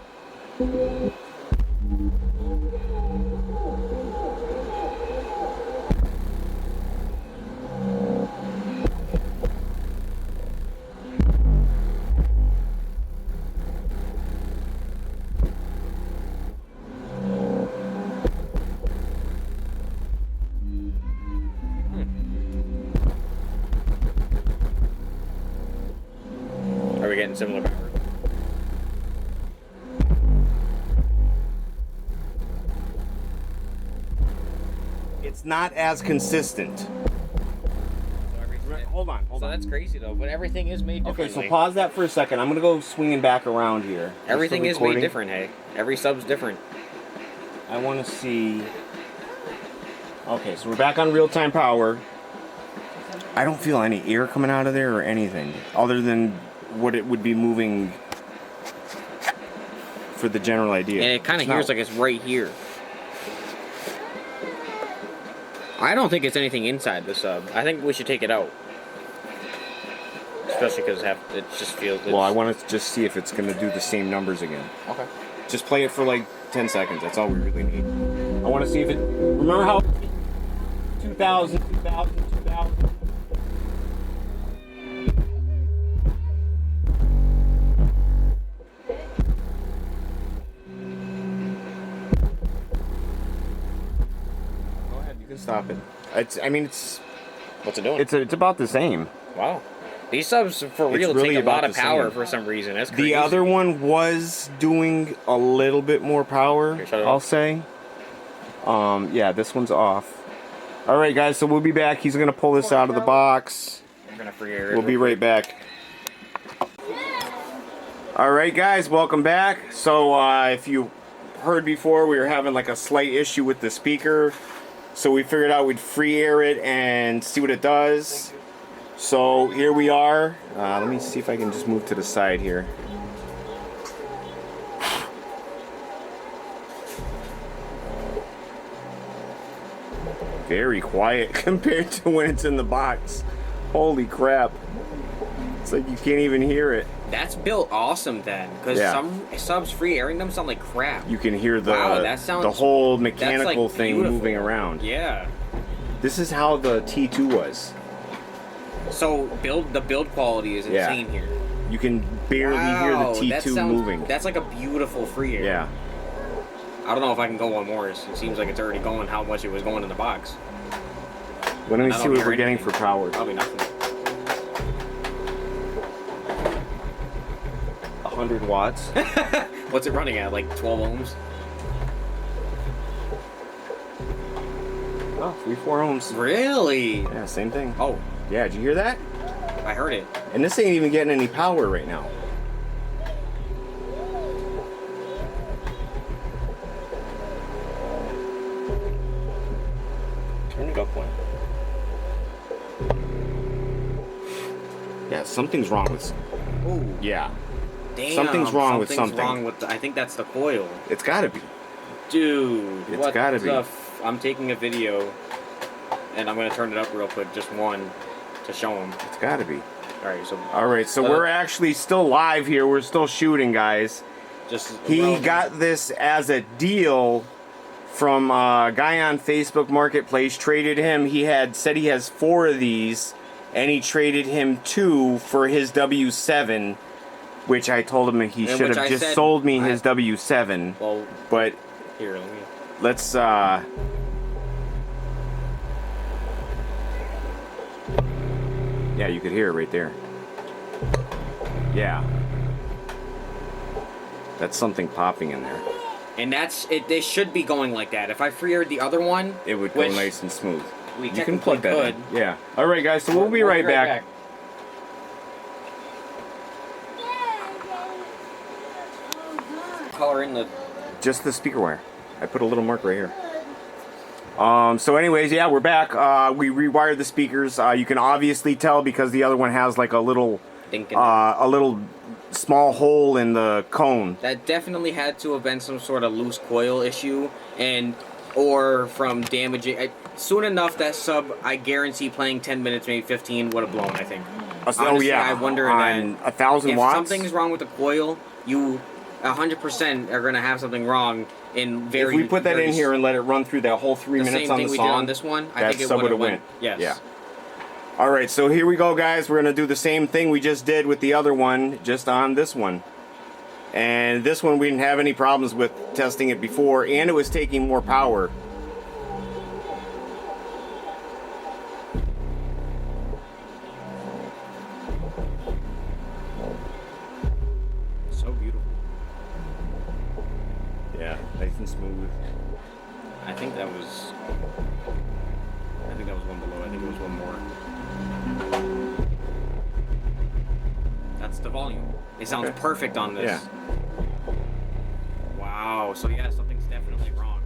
S4: Are we getting similar power?
S3: It's not as consistent. Hold on.
S4: So that's crazy though, but everything is made
S3: Okay,
S4: differently.
S3: so pause that for a second. I'm gonna go swinging back around here.
S4: Everything
S3: You're
S4: is
S3: still
S4: made
S3: recording?
S4: different, hey. Every sub's different.
S3: I want to see. Okay, so we're back on real-time power. I don't feel any air coming out of there or anything, other than what it would be moving for the general idea.
S4: And it kind of
S3: It's
S4: hears
S3: not-
S4: like it's right here. I don't think it's anything inside the sub. I think we should take it out. Especially because it just feels...
S3: Well, I want to just see if it's going to do the same numbers again.
S4: Okay.
S3: Just play it for like 10 seconds. That's all we really need. I want to see if it... Remember how... 2000. Go ahead, you can stop it. It's
S4: What's it doing?
S3: it's about the same.
S4: Wow. These subs, for
S3: It's
S4: real,
S3: really
S4: take a lot
S3: about
S4: of
S3: the
S4: power
S3: same.
S4: for some reason. That's crazy.
S3: The other one was doing a little bit more power,
S4: Here, shut it
S3: I'll
S4: off.
S3: say. Yeah, this one's off. All right, guys, so we'll be back. He's gonna pull this out of the box.
S4: I'm gonna free air it
S3: We'll be
S4: real
S3: right back. All right, guys, welcome back. So if you heard before, we were having like a slight issue with the speaker. So we figured out we'd free air it and see what it does. So here we are. Let me see if I can just move to the side here. very quiet compared to when it's in the box. Holy crap. It's like you can't even hear it.
S4: That's built awesome then, because some subs free airing them sound like crap.
S3: You can hear the
S4: that
S3: whole mechanical
S4: like
S3: thing
S4: beautiful.
S3: moving around.
S4: Yeah.
S3: This is how the T2 was.
S4: So the build quality is insane here.
S3: You can barely hear the T2 moving.
S4: That's like a beautiful free air.
S3: Yeah.
S4: I don't know if I can go one more. It seems like it's already going how much it was going in the box.
S3: Let me see what we're getting for power.
S4: Probably nothing.
S3: 100 watts.
S4: What's it running at? Like 12 ohms?
S3: Oh, 3-4 ohms.
S4: Really?
S3: Yeah, same thing.
S4: Oh.
S3: Yeah, did you hear that?
S4: I heard it.
S3: And this ain't even getting any power right now. Turn it up one. Yeah, something's wrong with.
S4: Ooh.
S3: Yeah.
S4: Damn.
S3: Something's wrong with something.
S4: Wrong with I think that's the coil.
S3: It's gotta be.
S4: Dude.
S3: It's gotta be.
S4: I'm taking a video, and I'm gonna turn it up real quick, just one, to show him.
S3: It's gotta be.
S4: All right, so
S3: we're actually still live here. We're still shooting, guys. He got this as a deal from a guy on Facebook Marketplace. Traded him. Said he has 4 of these, and he traded him 2 for his W7, which I told him he should have just sold me his W7.
S4: Well,
S3: but
S4: here, let me.
S3: Let's yeah, you could hear it right there. Yeah. That's something popping in there.
S4: And that's it. They should be going like that. If I free-aired the other one,
S3: it would go nice and smooth.
S4: You
S3: can plug that in. Yeah. All right, guys. So we'll be right back.
S4: Color in the.
S3: Just the speaker wire. I put a little mark right here. So anyways, yeah, we're back. We rewired the speakers. You can obviously tell because the other one has like a little small hole in the cone.
S4: That definitely had to have been some sort of loose coil issue, or from damaging. Soon enough, that sub, I guarantee, playing 10 minutes, maybe 15, would have blown. I think. Honestly, I wonder
S3: on 1,000 watts.
S4: If something's wrong with the coil, you 100% are gonna have something wrong. If
S3: we put that in here and let it run through that whole 3 minutes on the song,
S4: the same thing we did on this one, I think it would have went. Yes.
S3: Yeah. All right, so here we go, guys. We're gonna do the same thing we just did with the other one, just on this one. And this one we didn't have any problems with testing it before, and it was taking more power.
S4: So beautiful.
S3: Yeah, nice and smooth.
S4: I think that was one below. I think it was one more. That's the volume. It sounds perfect on this.
S3: Yeah.
S4: Wow. So yeah, something's definitely wrong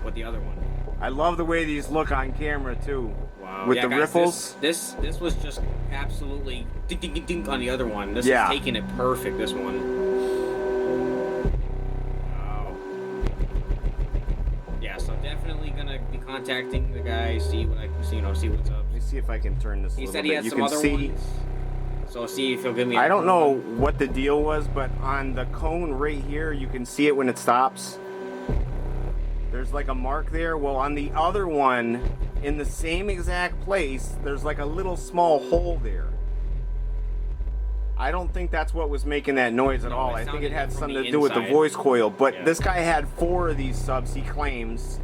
S4: with the other one.
S3: I love the way these look on camera too.
S4: Wow.
S3: With
S4: yeah,
S3: the
S4: guys,
S3: ripples.
S4: This was just absolutely dink dink dink on the other one. This is taking it perfect. This one. So definitely gonna be contacting the guy, see what I can see, see what's up.
S3: Let me see if I can turn this.
S4: He said he had some other ones. So see if he'll give me.
S3: I don't know what the deal was, but on the cone right here, you can see it when it stops. There's like a mark there. Well, on the other one, in the same exact place, there's like a little small hole there. I don't think that's what was making that noise at all. I think it had something to do with the voice coil. But this guy had 4 of these subs, he claims.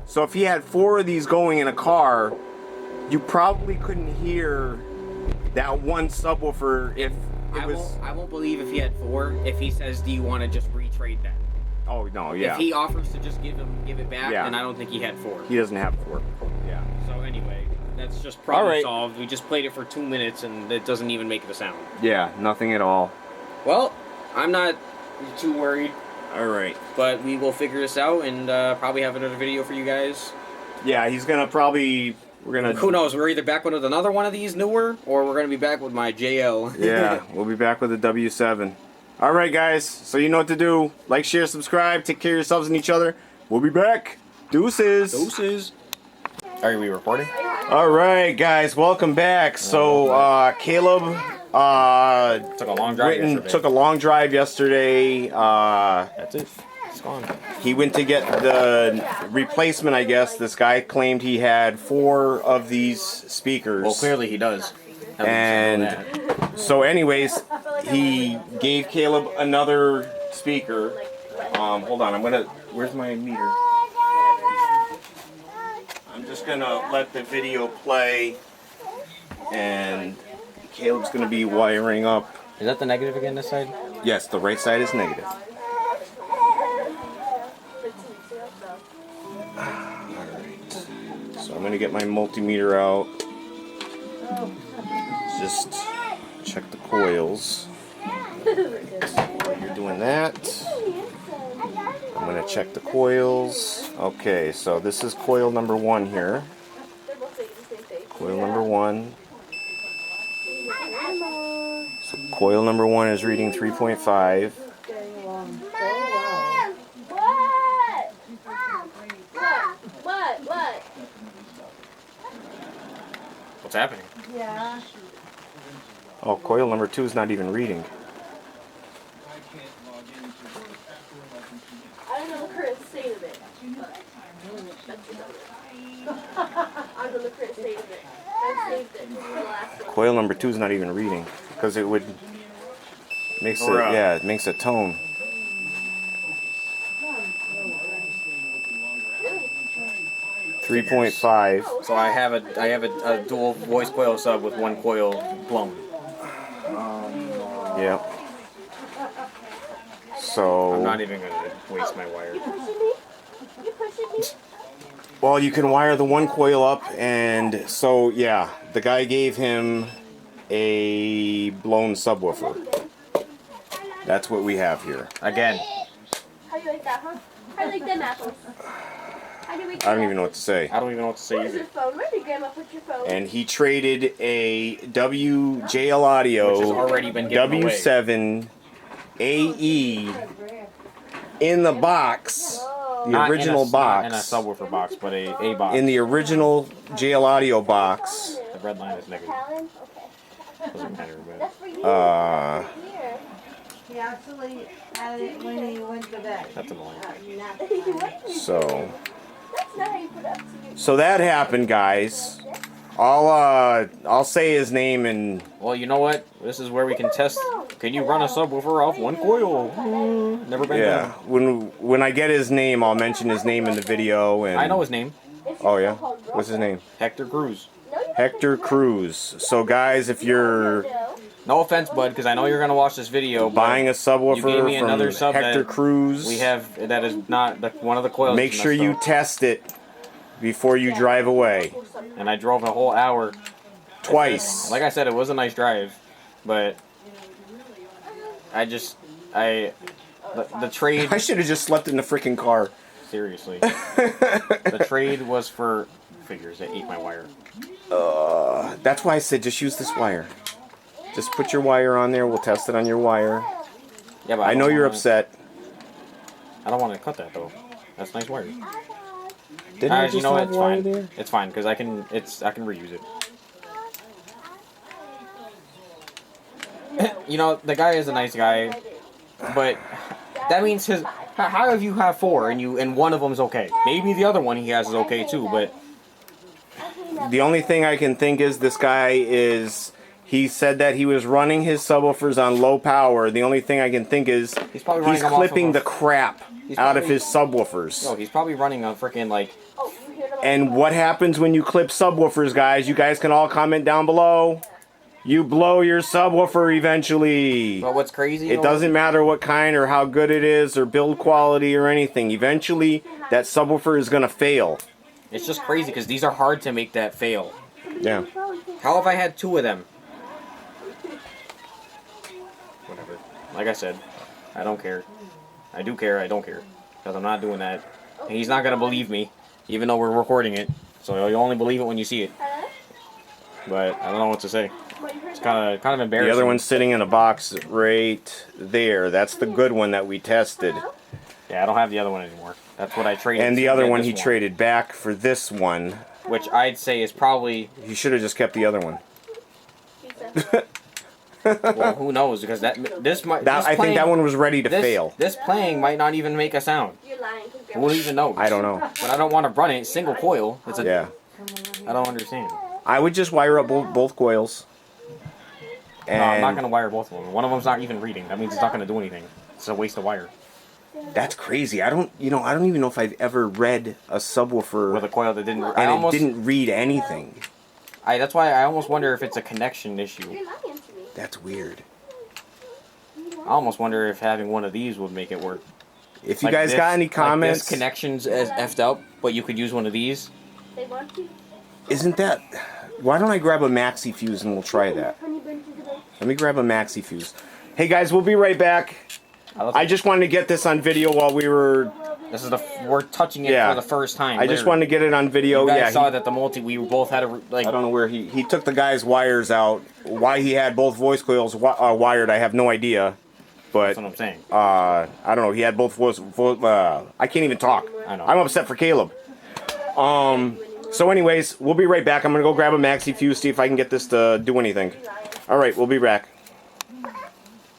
S3: So if he had 4 of these going in a car, you probably couldn't hear that one subwoofer if it was...
S4: I won't believe if he had 4, if he says, do you want to just retrade that?
S3: Oh, no, yeah.
S4: If he offers to just give it back, then I don't think he had 4.
S3: He doesn't have 4. Yeah.
S4: So anyway... That's just problem solved. We just played it for 2 minutes and it doesn't even make the sound.
S3: Yeah, nothing at all.
S4: Well, I'm not too worried.
S3: Alright.
S4: But we will figure this out and probably have another video for you guys.
S3: Yeah, he's gonna probably...
S4: Who knows? We're either back with another one of these newer or we're gonna be back with my JL.
S3: Yeah, we'll be back with the W7. Alright guys, so you know what to do. Like, share, subscribe, take care of yourselves and each other. We'll be back. Deuces.
S4: Deuces. Are we recording?
S3: All right, guys, welcome back. So, Caleb
S4: Took a long drive yesterday.
S3: took a long drive yesterday.
S4: That's it. It's gone.
S3: He went to get the replacement, I guess. This guy claimed he had 4 of these speakers.
S4: Well, clearly he does.
S3: And so, anyways, he gave Caleb another speaker. Hold on, where's my meter? I'm just gonna let the video play, and Caleb's gonna be wiring up.
S4: Is that the negative again this side?
S3: Yes, the right side is negative. Alright, so I'm gonna get my multimeter out. Just check the coils. While you're doing that, I'm gonna check the coils. Okay, so this is coil number 1 here. Coil number 1. So coil number 1 is reading 3.5.
S4: What's happening?
S5: Yeah.
S3: Oh, coil number 2 is not even reading.
S5: I don't know the current state of it. I don't know the current state of it. I saved it from the last one.
S3: Coil number 2 is not even reading because it would it makes a tone.
S5: Really?
S3: 3.5.
S4: So I have a dual voice coil sub with 1 coil blown.
S3: Yeah. So
S4: I'm not even gonna waste my wire.
S5: You pushing me? You pushing me?
S3: well, you can wire the 1 coil up, and so yeah, the guy gave him a blown subwoofer. That's what we have here.
S4: Again.
S5: How do you like that, huh? How do you like them apples? How do you like
S3: I don't even know what to say.
S4: I don't even know what to say
S5: Where's
S4: either.
S5: your phone? Where did Grandma put your phone?
S3: And he traded a WJL Audio
S4: Which has already been given away.
S3: W7 AE in the box, the
S4: Not
S3: original
S4: in a,
S3: box,
S4: Not in a subwoofer box, but a box.
S3: in the original JL Audio box.
S4: The red line is negative.
S5: Talon? Okay.
S4: Doesn't matter, but
S5: That's for you. Here.
S6: He actually had it when he went to bed.
S4: that's annoying.
S3: So
S5: That's not how you put up to you.
S3: so that happened, guys. I'll say his name and
S4: Well, you know what? This is where we can test. Can you run a subwoofer off 1 coil? Never been
S3: yeah.
S4: done.
S3: When I get his name, I'll mention his name in the video. And
S4: I know his name.
S3: Oh yeah, what's his name?
S4: Hector Cruz.
S3: Hector Cruz. So guys, if you're
S4: No offense, bud, because I know you're gonna watch this video. But
S3: buying a
S4: you gave me
S3: subwoofer
S4: another
S3: from
S4: sub
S3: Hector
S4: that
S3: Cruz,
S4: we have that is not one of the coils.
S3: make
S4: is
S3: sure
S4: messed
S3: you
S4: up.
S3: test it before you drive away.
S4: And I drove a whole hour.
S3: Twice.
S4: Like I said, it was a nice drive, but the trade.
S3: I should have just slept in the freaking car.
S4: Seriously, the trade was for figures that ate my wire.
S3: That's why I said just use this wire. Just put your wire on there. We'll test it on your wire.
S4: Yeah, but
S3: I know you're upset.
S4: I don't want to cut that though. That's nice wire.
S3: Didn't I
S4: You
S3: just
S4: know what?
S3: have
S4: It's
S3: wire
S4: fine.
S3: there?
S4: It's fine because I can reuse it. You know, the guy is a nice guy, but that means how have you have 4 and one of them's okay? Maybe the other one he has is okay too, but
S3: The only thing I can think is this guy he said that he was running his subwoofers on low power. The only thing I can think is
S4: He's probably running
S3: he's
S4: them off
S3: clipping
S4: of a-
S3: the crap
S4: He's
S3: out of
S4: probably-
S3: his subwoofers.
S4: no, he's probably running a freaking like.
S3: And what happens when you clip subwoofers, guys? You guys can all comment down below. You blow your subwoofer eventually.
S4: But what's crazy?
S3: It doesn't matter what kind or how good it is or build quality or anything. Eventually, that subwoofer is going to fail.
S4: It's just crazy because these are hard to make that fail.
S3: Yeah.
S4: How have I had 2 of them? Whatever. Like I said, I don't care. I do care. I don't care because I'm not doing that. And he's not gonna believe me, even though we're recording it. So you only believe it when you see it. But I don't know what to say. It's kind of embarrassing.
S3: The other one's sitting in a box right there. That's the good one that we tested.
S4: Yeah, I don't have the other one anymore. That's what I traded.
S3: And the
S4: to
S3: other
S4: get
S3: one
S4: this
S3: he traded back for this one.
S4: which I'd say is probably
S3: He should have just kept the other one.
S4: well, who knows? Because this might.
S3: That,
S4: this
S3: I think that one was ready to
S4: this,
S3: fail.
S4: This playing might not even make a sound.
S5: You're lying.
S4: Who would even know?
S3: I don't know.
S4: But I don't want to run it single coil. It's a,
S3: Yeah.
S4: I don't understand.
S3: I would just wire up both coils. And
S4: No, I'm not gonna wire both of them. One of them's not even reading. That means it's not gonna do anything. It's a waste of wire.
S3: That's crazy. I don't even know if I've ever read a subwoofer
S4: With a coil that didn't.
S3: and it didn't read anything.
S4: That's why I almost wonder if it's a connection issue.
S5: You're lying to me.
S3: That's weird.
S4: I almost wonder if having one of these would make it work.
S3: If you
S4: Like
S3: guys
S4: this-
S3: got any
S4: like
S3: comments,
S4: this connection's as effed up, but you could use one of these.
S5: They want to.
S3: isn't that? Why don't I grab a maxi fuse and we'll try that?
S5: Honey bun to the bed.
S3: Let me grab a maxi fuse. Hey guys, we'll be right back. I just wanted to get this on video while we were.
S4: This is we're touching it
S3: Yeah.
S4: for the first time.
S3: I just wanted to get it on video.
S4: You guys
S3: Yeah,
S4: saw that the we both had a like.
S3: I don't know where he took the guy's wires out. Why he had both voice coils wired, I have no idea. But
S4: That's what I'm saying.
S3: I don't know. He had both voice. I can't even talk.
S4: I know.
S3: I'm upset for Caleb. So anyways, we'll be right back. I'm gonna go grab a maxi fuse, see if I can get this to do anything. All right, we'll be back.